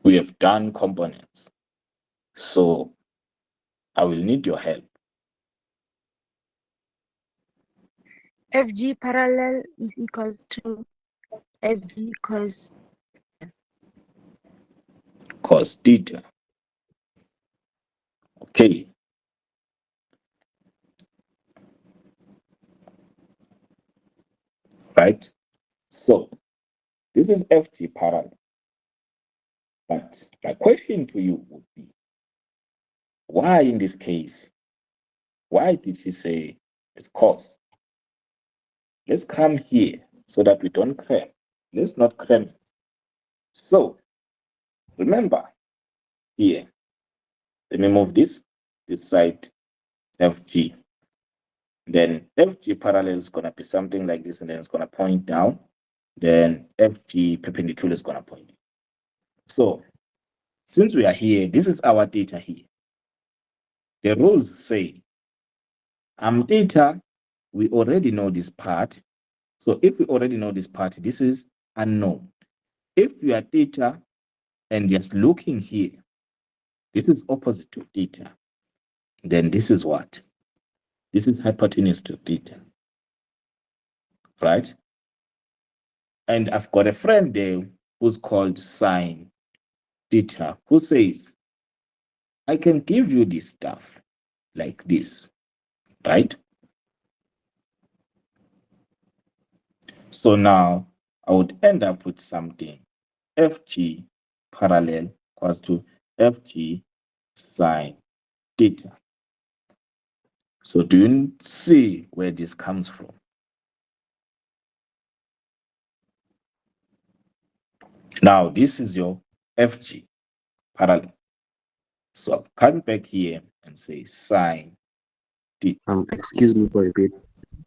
We have done components, so I will need your help. FG parallel is equals to FG cos Cos theta. Okay. Right? So this is FG parallel. But my question to you would be, why in this case? Why did she say it's cos? Let's come here so that we don't cram. Let's not cram. So remember here, let me move this side, FG. Then FG parallel is going to be something like this, and then it's going to point down. Then FG perpendicular is going to point. So since we are here, this is our data here. The rules say theta, we already know this part. So if we already know this part, this is unknown. If we are theta and just looking here, this is opposite to theta. Then this is what? This is hypotenuse to theta. Right? And I've got a friend there who's called sine theta, who says, I can give you this stuff like this, right? So now I would end up with something Fg parallel equals to Fg sine theta. So do you see where this comes from? Now this is your Fg parallel. So I'll come back here and say sine theta. Excuse me for a bit.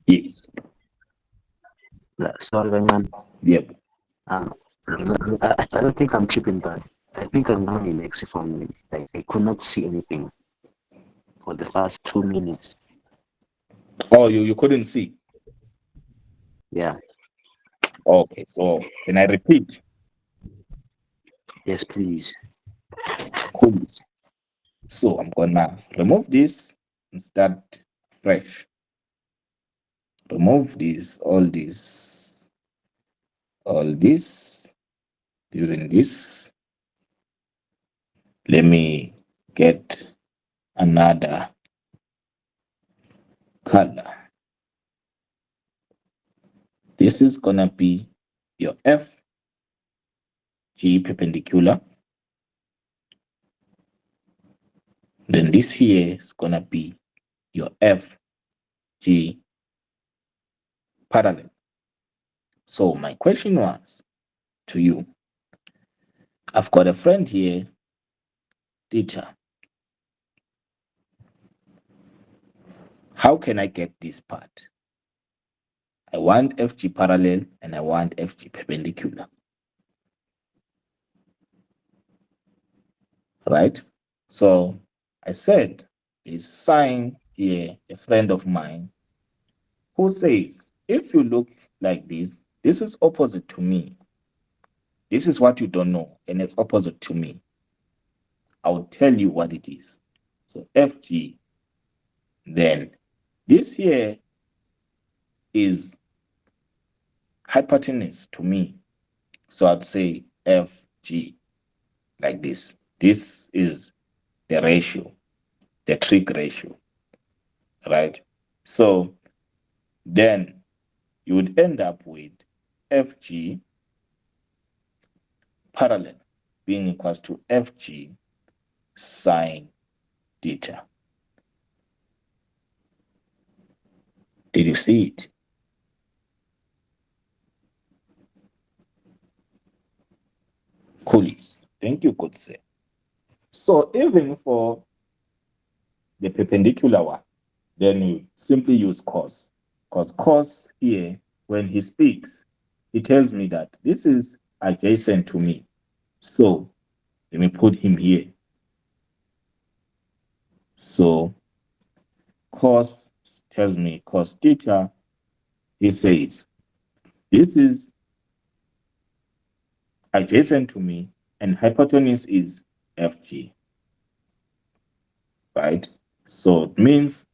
Yes. Sorry, man. Yep. I don't think I'm tripping, but I think I'm going in X for me. Like, I could not see anything for the first 2 minutes. Oh, you couldn't see. Yeah. Okay, so can I repeat? Yes, please. Cool. So I'm gonna remove this and start fresh. Remove this, all this, during this. Let me get another color. This is gonna be your FG perpendicular. Then this here is gonna be your FG parallel. So my question was to you, I've got a friend here, theta. How can I get this part? I want FG parallel and I want FG perpendicular. Right? So I said, is sine here a friend of mine who says, if you look like this is opposite to me. This is what you don't know, and it's opposite to me. I will tell you what it is. So FG, then this here is hypotenuse to me. So I'd say FG like this. This is the ratio, the trig ratio, right? So then you would end up with FG parallel being equals to FG sine theta. Did you see it? Coolies. Thank you, good sir. So even for the perpendicular one, then you simply use cos. Because cos here, when he speaks, he tells me that this is adjacent to me. So let me put him here. So cos tells me cos theta, he says, this is adjacent to me and hypotenuse is FG. Right? So it means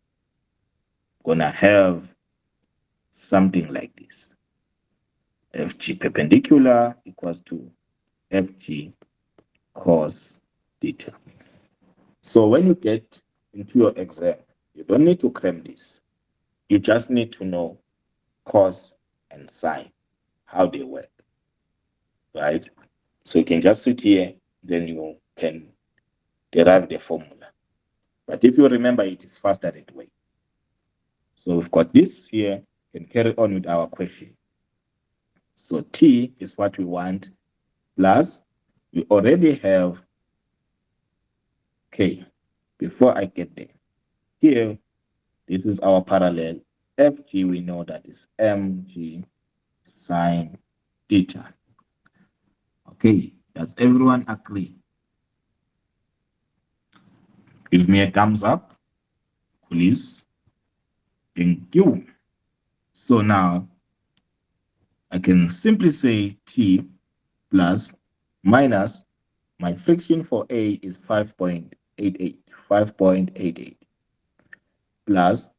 I'm gonna have something like this. FG perpendicular equals to FG cos theta. So when you get into your exam, you don't need to cram this. You just need to know cos and sine, how they work, right? So you can just sit here, then you can derive the formula. But if you remember, it is faster that way. So we've got this here, can carry on with our question. So T is what we want, plus we already have K. Before I get there, here, this is our parallel. FG, we know that is mg sine theta. Okay, does everyone agree? Give me a thumbs up, please. Thank you. So now I can simply say T plus minus my friction for A is 5.88, plus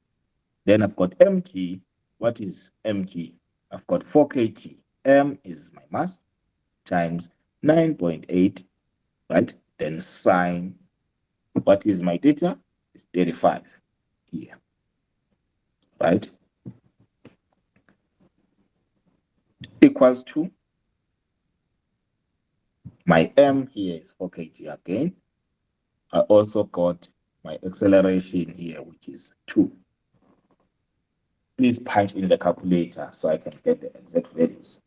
then I've got mg. What is mg? I've got 4 kg. M is my mass times 9.8, right? Then sine, what is my theta? It's 35 here, right? Equals to my m here is 4 kg again. I also got my acceleration here, which is 2. Please punch in the calculator so I can get the exact values.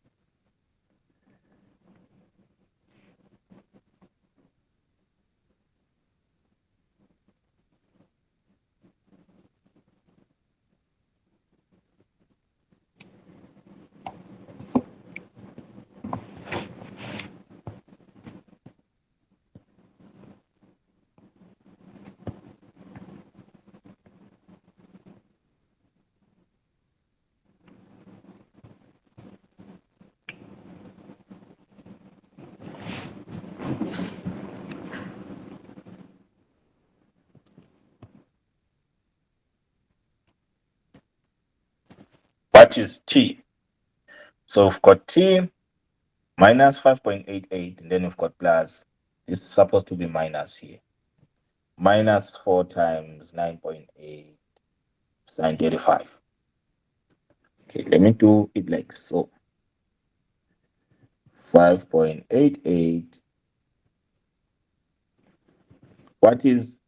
What is T? So we've got T minus 5.88, and then we've got plus. This is supposed to be minus here. Minus 4 times 9.8 sine 35. Okay, let me do it like so. 5.88. What is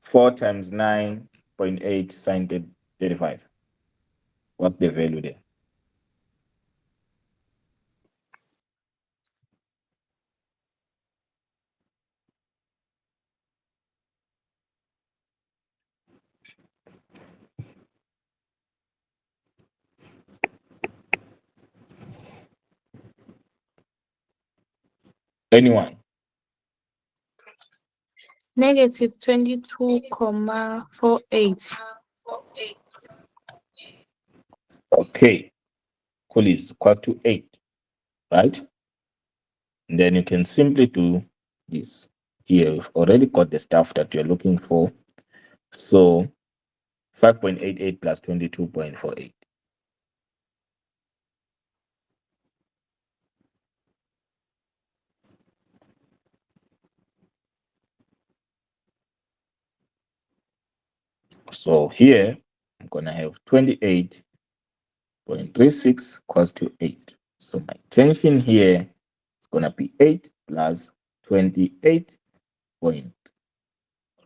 4 times 9.8 sine 35? What's the value there? Anyone? Negative 22,48. Okay, cool, is equal to 8, right? And then you can simply do this. Here, we've already got the stuff that you're looking for. So 5.88 plus 22.48. So here, I'm going to have 28.36 equals to 8. So my tension here is going to be 8 plus 28 point,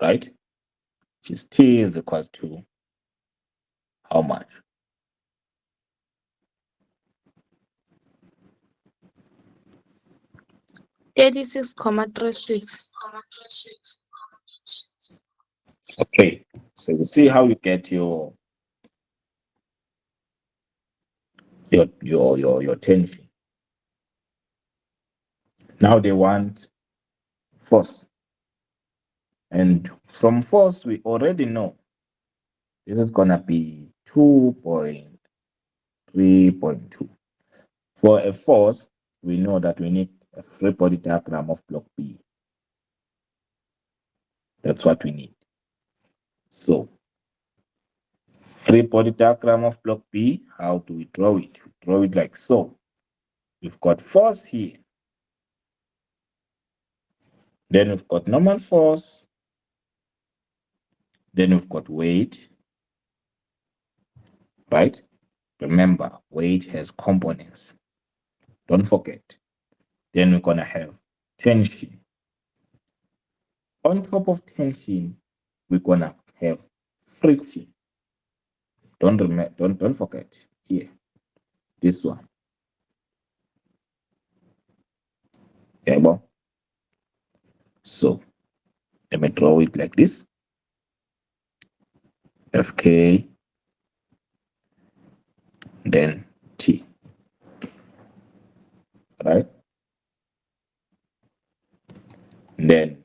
right? Which is T is equals to how much? $86.36. Okay, so you see how you get your tension. Now they want force. And from force, we already know this is going to be 2.3.2. For a force, we know that we need a free body diagram of block B. That's what we need. So, free body diagram of block B, how do we draw it? We draw it like so. We've got force here. Then we've got normal force. Then we've got weight, right? Remember, weight has components. Don't forget. Then we're going to have tension. On top of tension, we're going to have friction. Don't forget here, this one. Yeah, well, so let me draw it like this. FK, then T, right? Then,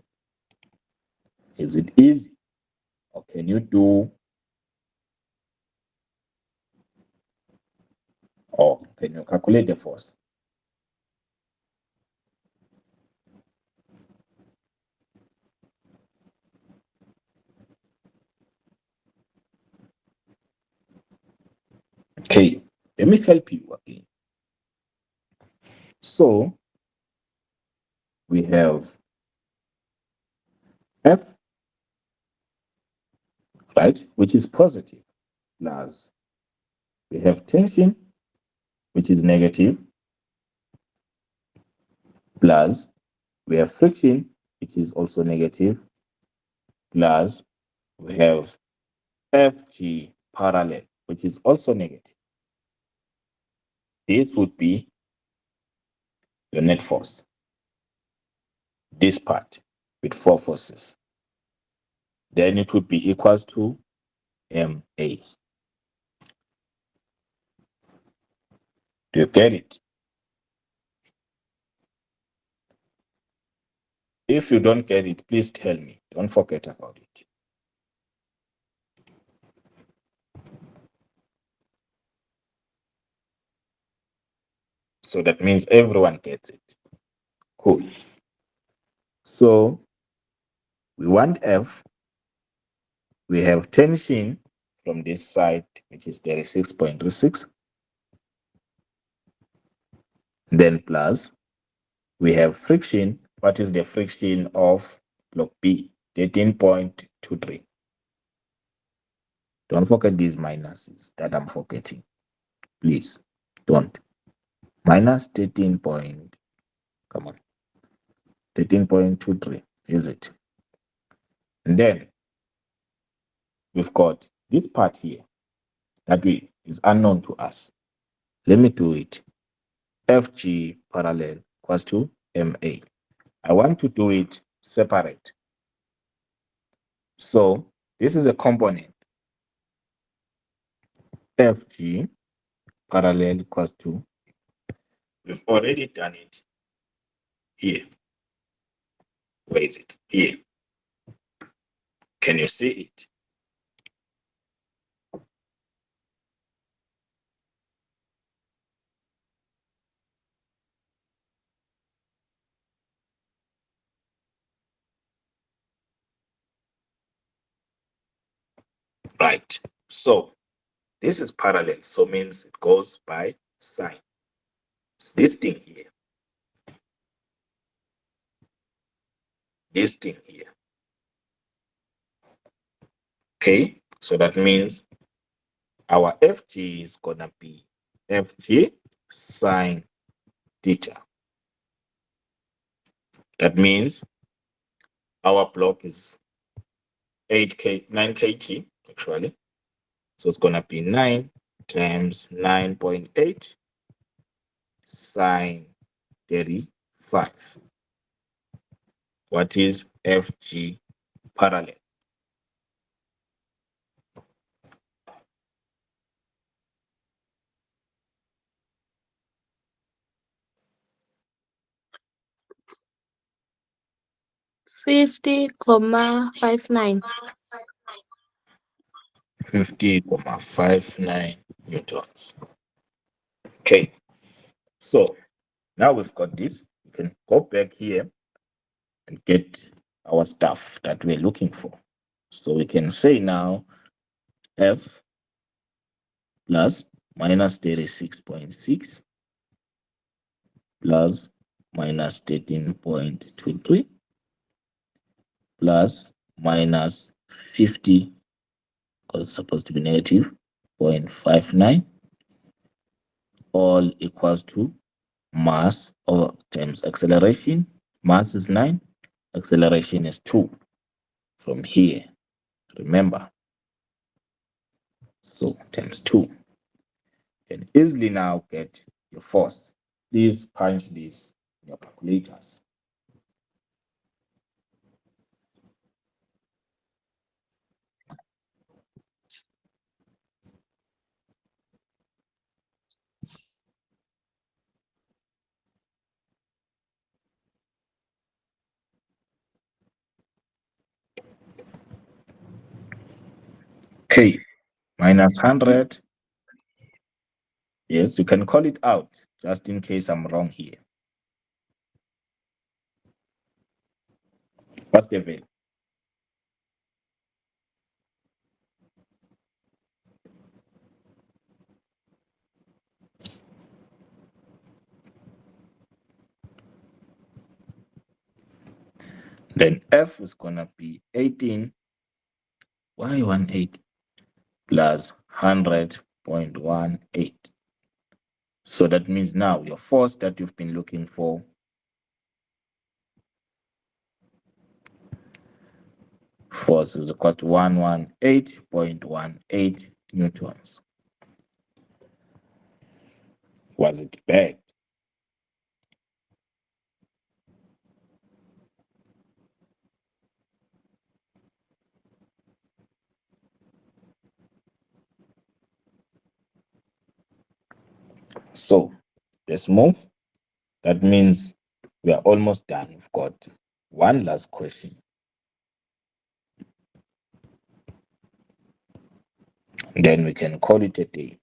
is it easy? Or can you do, or can you calculate the force? Okay, let me help you again. So, we have F, right, which is positive, plus we have tension, which is negative, plus we have friction, which is also negative, plus we have FG parallel, which is also negative. This would be your net force. This part with 4 forces. Then it would be equals to MA. Do you get it? If you don't get it, please tell me. Don't forget about it. So that means everyone gets it. Cool. So we want F. We have tension from this side, which is 36.36. Then plus, we have friction. What is the friction of block B? 13.23. Don't forget these minuses that I'm forgetting. Please, don't. Minus 13 point, come on, 13.23, is it? And then we've got this part here that is unknown to us. Let me do it. FG parallel equals to MA. I want to do it separate. So this is a component. FG parallel equals to, we've already done it here. Where is it? Here. Can you see it? Right. So this is parallel, so means it goes by sine. It's this thing here. This thing here. Okay, so that means our FG is gonna be FG sine theta. That means our block is 9 kg actually. So it's gonna be 9 times 9.8 sine 35. What is FG parallel? Fifty comma 59. 50.59 newtons. Okay, so now we've got this. We can go back here and get our stuff that we're looking for. So we can say now F plus minus 36.6 plus minus 13.23 plus minus 50, because it's supposed to be negative, 0.59, all equals to mass or times acceleration. Mass is 9, acceleration is 2 from here, remember. So times 2. You can easily now get your force. Please punch this in your calculators. Okay, minus 100. Yes, you can call it out, just in case I'm wrong here. What's the value? Then F is gonna be 18. Why 18? Plus 100.18. So that means now your force that you've been looking for force is equal to 118.18 newtons. Was it bad? So let's move. That means we are almost done. We've got one last question. Then we can call it a day.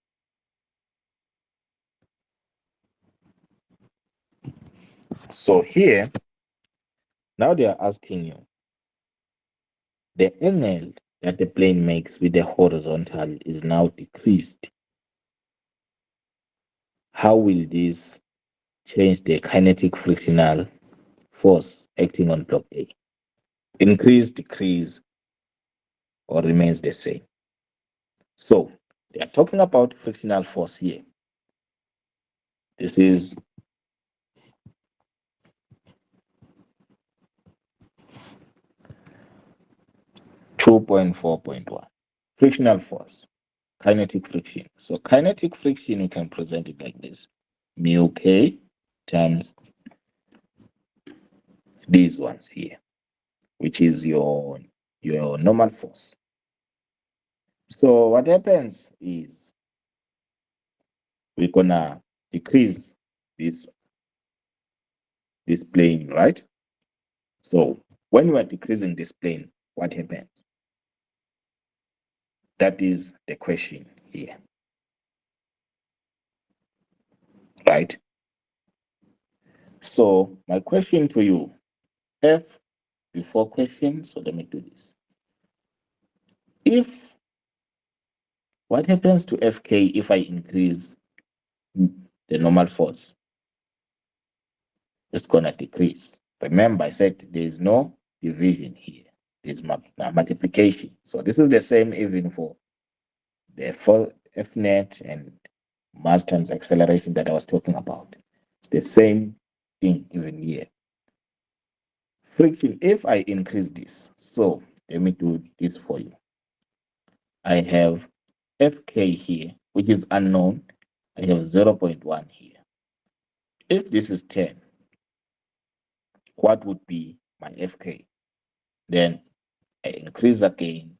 So here, now they are asking you the angle that the plane makes with the horizontal is now decreased, how will this change the kinetic frictional force acting on block A? Increase, decrease, or remains the same? So they are talking about frictional force here. This is 2.4.1. Frictional force, kinetic friction. So kinetic friction, you can present it like this. Mu K times these ones here, which is your normal force. So what happens is we're gonna decrease this plane, right? So when we are decreasing this plane, what happens? That is the question here, right? So my question to you, F before question, so let me do this. What happens to Fk if I increase the normal force? It's gonna decrease. Remember, I said there is no division here. There's multiplication. So this is the same even for the full F net and mass times acceleration that I was talking about. It's the same thing even here. Friction, if I increase this, so let me do this for you. I have Fk here, which is unknown. I have 0.1 here. If this is 10, what would be my Fk? Then I increase again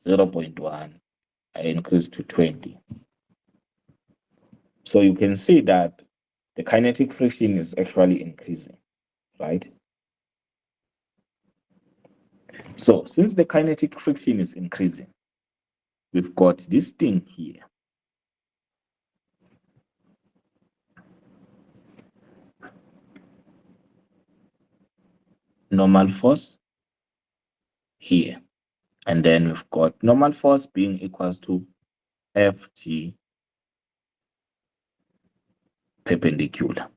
0.1, I increase to 20. So you can see that the kinetic friction is actually increasing, right? So since the kinetic friction is increasing, we've got this thing here. Normal force here. And then we've got normal force being equals to Fg perpendicular,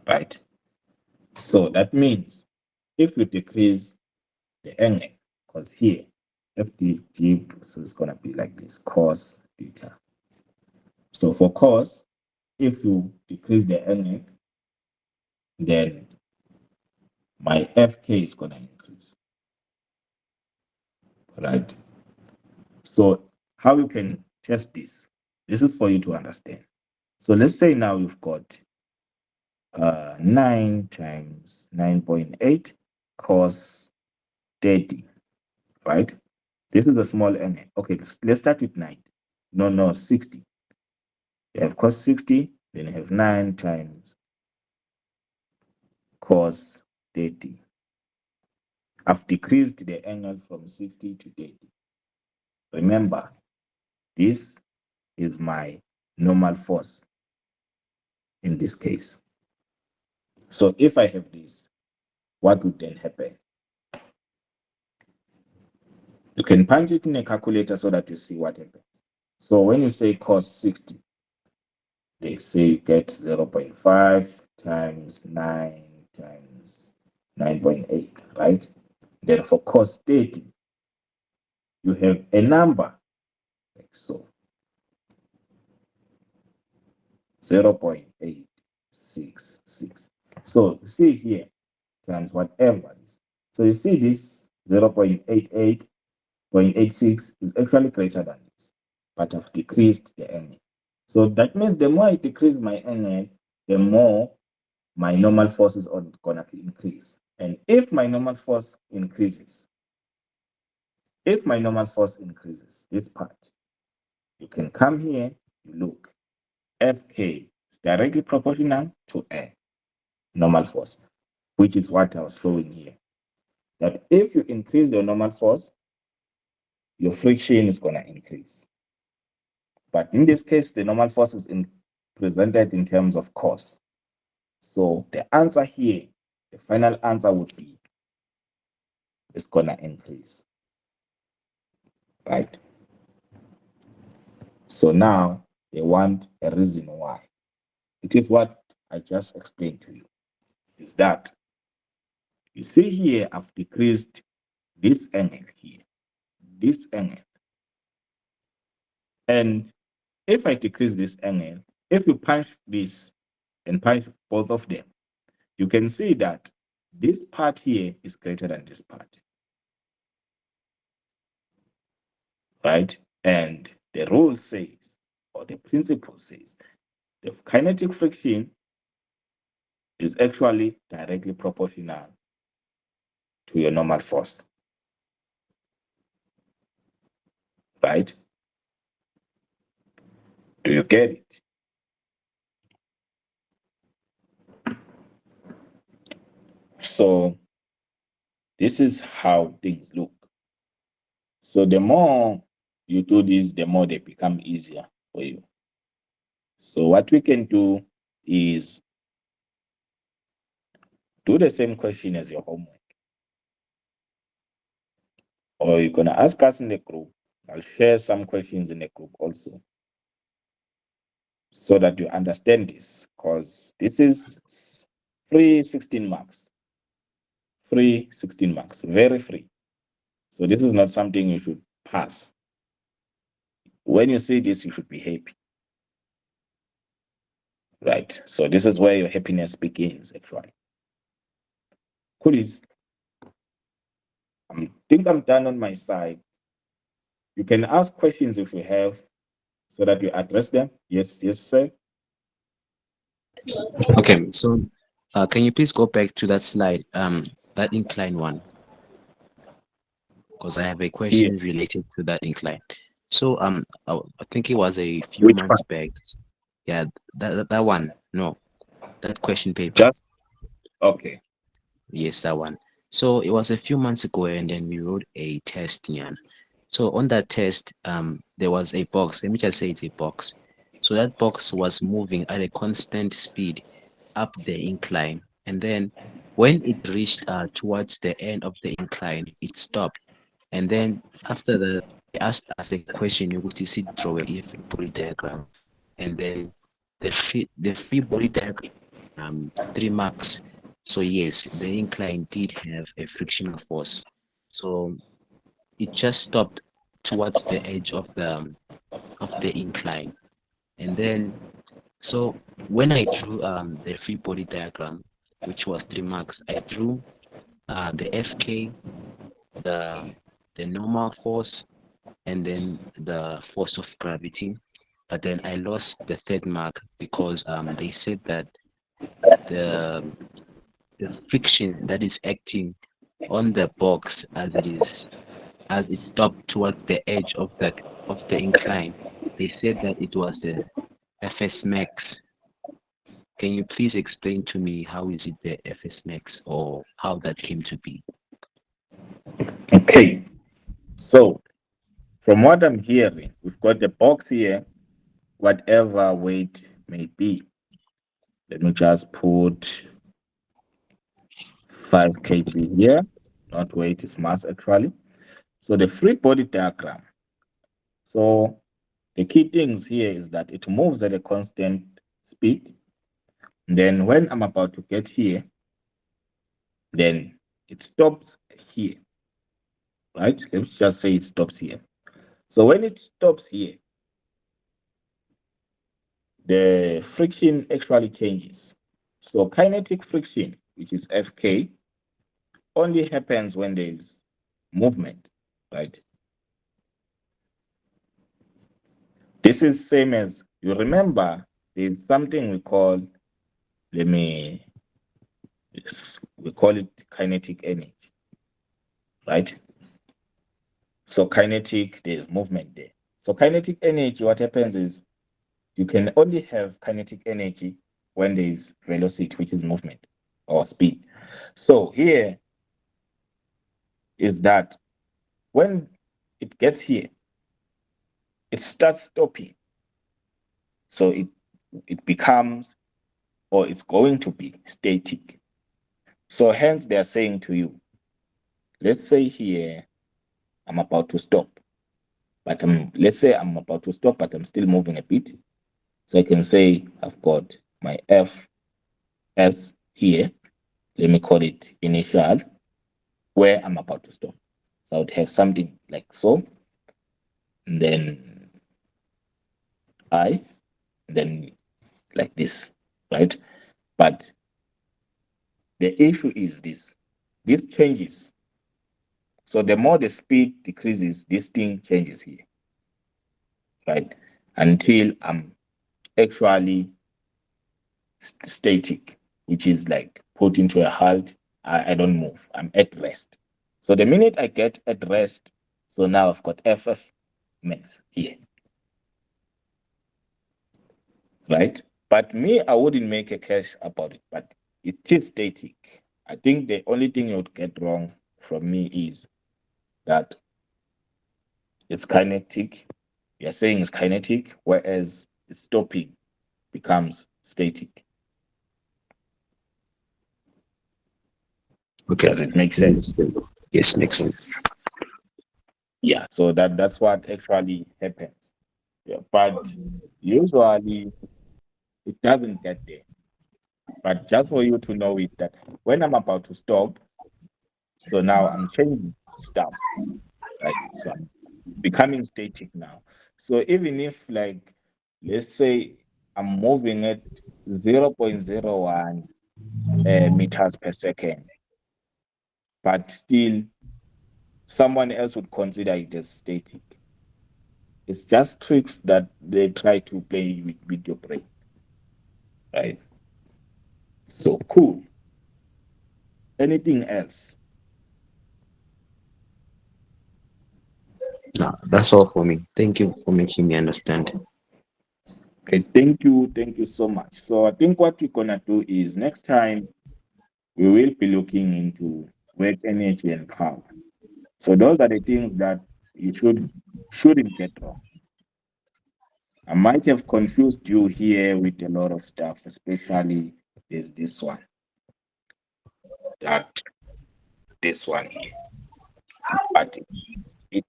right? So that means if we decrease the angle, because here Fdg so is going to be like this, cos theta. So for cos, if you decrease the angle, then my Fk is going to increase, right? So how you can test this? This is for you to understand. So let's say now you've got 9 times 9.8 cos 30, right? This is a small angle. Okay, let's start with 9. No, 60. You have cos 60, then you have 9 times cos 30. I've decreased the angle from 60 to 30. Remember, this is my normal force in this case. So if I have this, what would then happen? You can punch it in a calculator so that you see what happens. So when you say cos 60, they say you get 0.5 times 9 times 9.8, right? Then for cos 30, you have a number like so, 0.866. So you see here, times whatever it is. So you see this 0.88.86 is actually greater than this, but I've decreased the angle. So that means the more I decrease my angle, the more my normal force is gonna increase. And if my normal force increases, this part, you can come here, you look, Fk is directly proportional to A, normal force, which is what I was showing here. That if you increase the normal force, your friction is gonna increase. But in this case, the normal force is presented in terms of cos. So the answer here, the final answer would be, it's gonna increase. right? So now they want a reason why. It is what I just explained to you, is that you see here I've decreased this angle here, this angle. And if I decrease this angle, if you punch this and punch both of them, you can see that this part here is greater than this part, right? And the rule says, or the principle says, the kinetic friction is actually directly proportional to your normal force, right? Do you get it? So this is how things look. So the more you do this, the more they become easier for you. So what we can do is do the same question as your homework. Or you're going to ask us in the group. I'll share some questions in the group also, so that you understand this, because this is free 16 marks. Free 16 marks, very free. So this is not something you should pass. When you see this, you should be happy. Right? So this is where your happiness begins, actually. Coolies, I think I'm done on my side. You can ask questions if you have, so that you address them. Yes, yes, sir. Okay, so can you please go back to that slide, that incline one? Because I have a question related to that incline. So I think it was a few Which months back. Yeah, that one. No, that question paper. Just okay. Yes, that one. So it was a few months ago, and then we wrote a test, yeah. So on that test, there was a box. Let me just say it's a box. So that box was moving at a constant speed up the incline, and then when it reached towards the end of the incline, it stopped. And then after that, they asked us a question, you could see draw a free body diagram, and then the free body diagram 3 marks. So yes, the incline did have a frictional force. So it just stopped towards the edge of the incline. And then so when I drew the free body diagram, which was 3 marks, I drew the FK, the normal force, and then the force of gravity. But then I lost the third mark because they said that the friction that is acting on the box as it stopped towards the edge of the incline, they said that it was the Fs max. Can you please explain to me how is it the Fs max, or how that came to be? Okay. So from what I'm hearing, we've got the box here, whatever weight may be. Let me just put 5 kg here. Not weight, is mass actually. So the free body diagram. So the key things here is that it moves at a constant speed. Then when I'm about to get here, then it stops here, right? Let's just say it stops here. So when it stops here, the friction actually changes. So kinetic friction, which is Fk, only happens when there's movement, right? This is same as, you remember, there's something we call, we call it kinetic energy, right? So kinetic, there's movement there. So kinetic energy, what happens is you can only have kinetic energy when there is velocity, which is movement or speed. So here is that when it gets here, it starts stopping. So it becomes, or it's going to be static. So hence they are saying to you, let's say here, I'm about to stop. but let's say I'm about to stop, but I'm still moving a bit. So I can say I've got my FS here. Let me call it initial, where I'm about to stop. So I would have something like so, and then I, then like this, right? But the issue is this changes. So the more the speed decreases, this thing changes here, right? Until I'm actually static, which is like put into a halt. I don't move. I'm at rest. So the minute I get at rest, so now I've got FF max here, right? But me, I wouldn't make a case about it, but it is static. I think the only thing you would get wrong from me is that it's kinetic. You're saying it's kinetic, whereas stopping becomes static. Okay. Does it make sense? Yes, makes sense. Yeah, so that's what actually happens. Yeah, but usually it doesn't get there. But just for you to know it, that when I'm about to stop, so now I'm changing stuff, right? So I'm becoming static now. So even if, like, let's say I'm moving at 0.01 meters per second, but still someone else would consider it as static. It's just tricks that they try to play with your brain, right? So cool. Anything else? No, that's all for me. Thank you for making me understand. Okay, thank you so much. So I think what we're gonna do is next time we will be looking into work energy and power. So those are the things that you shouldn't get wrong. I might have confused you here with a lot of stuff, especially there's this one, that this one here. But it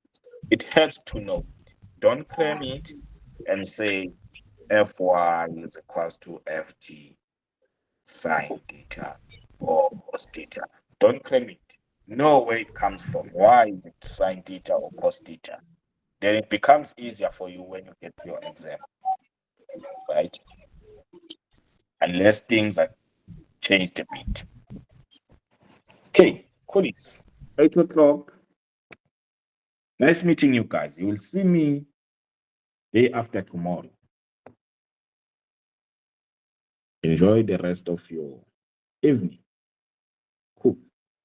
it helps to know. Don't claim it and say Fy is equals to Fg sine theta or cos theta. Don't claim it. Know where it comes from. Why is it sine theta or cos theta? Then it becomes easier for you when you get to your exam, right? Unless things are changed a bit. Okay, colleagues, 8 o'clock. Nice meeting you guys. You will see me day after tomorrow. Enjoy the rest of your evening. Cool.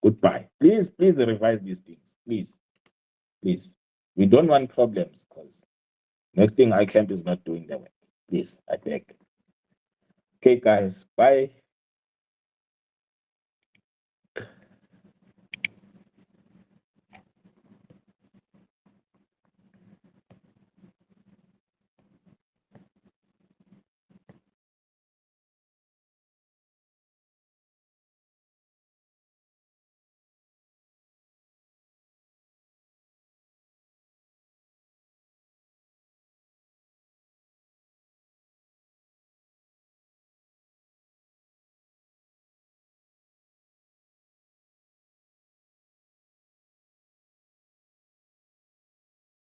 Goodbye. Please revise these things. Please. We don't want problems because next thing ICamp is not doing the work. Please, I beg. Okay, guys. Bye.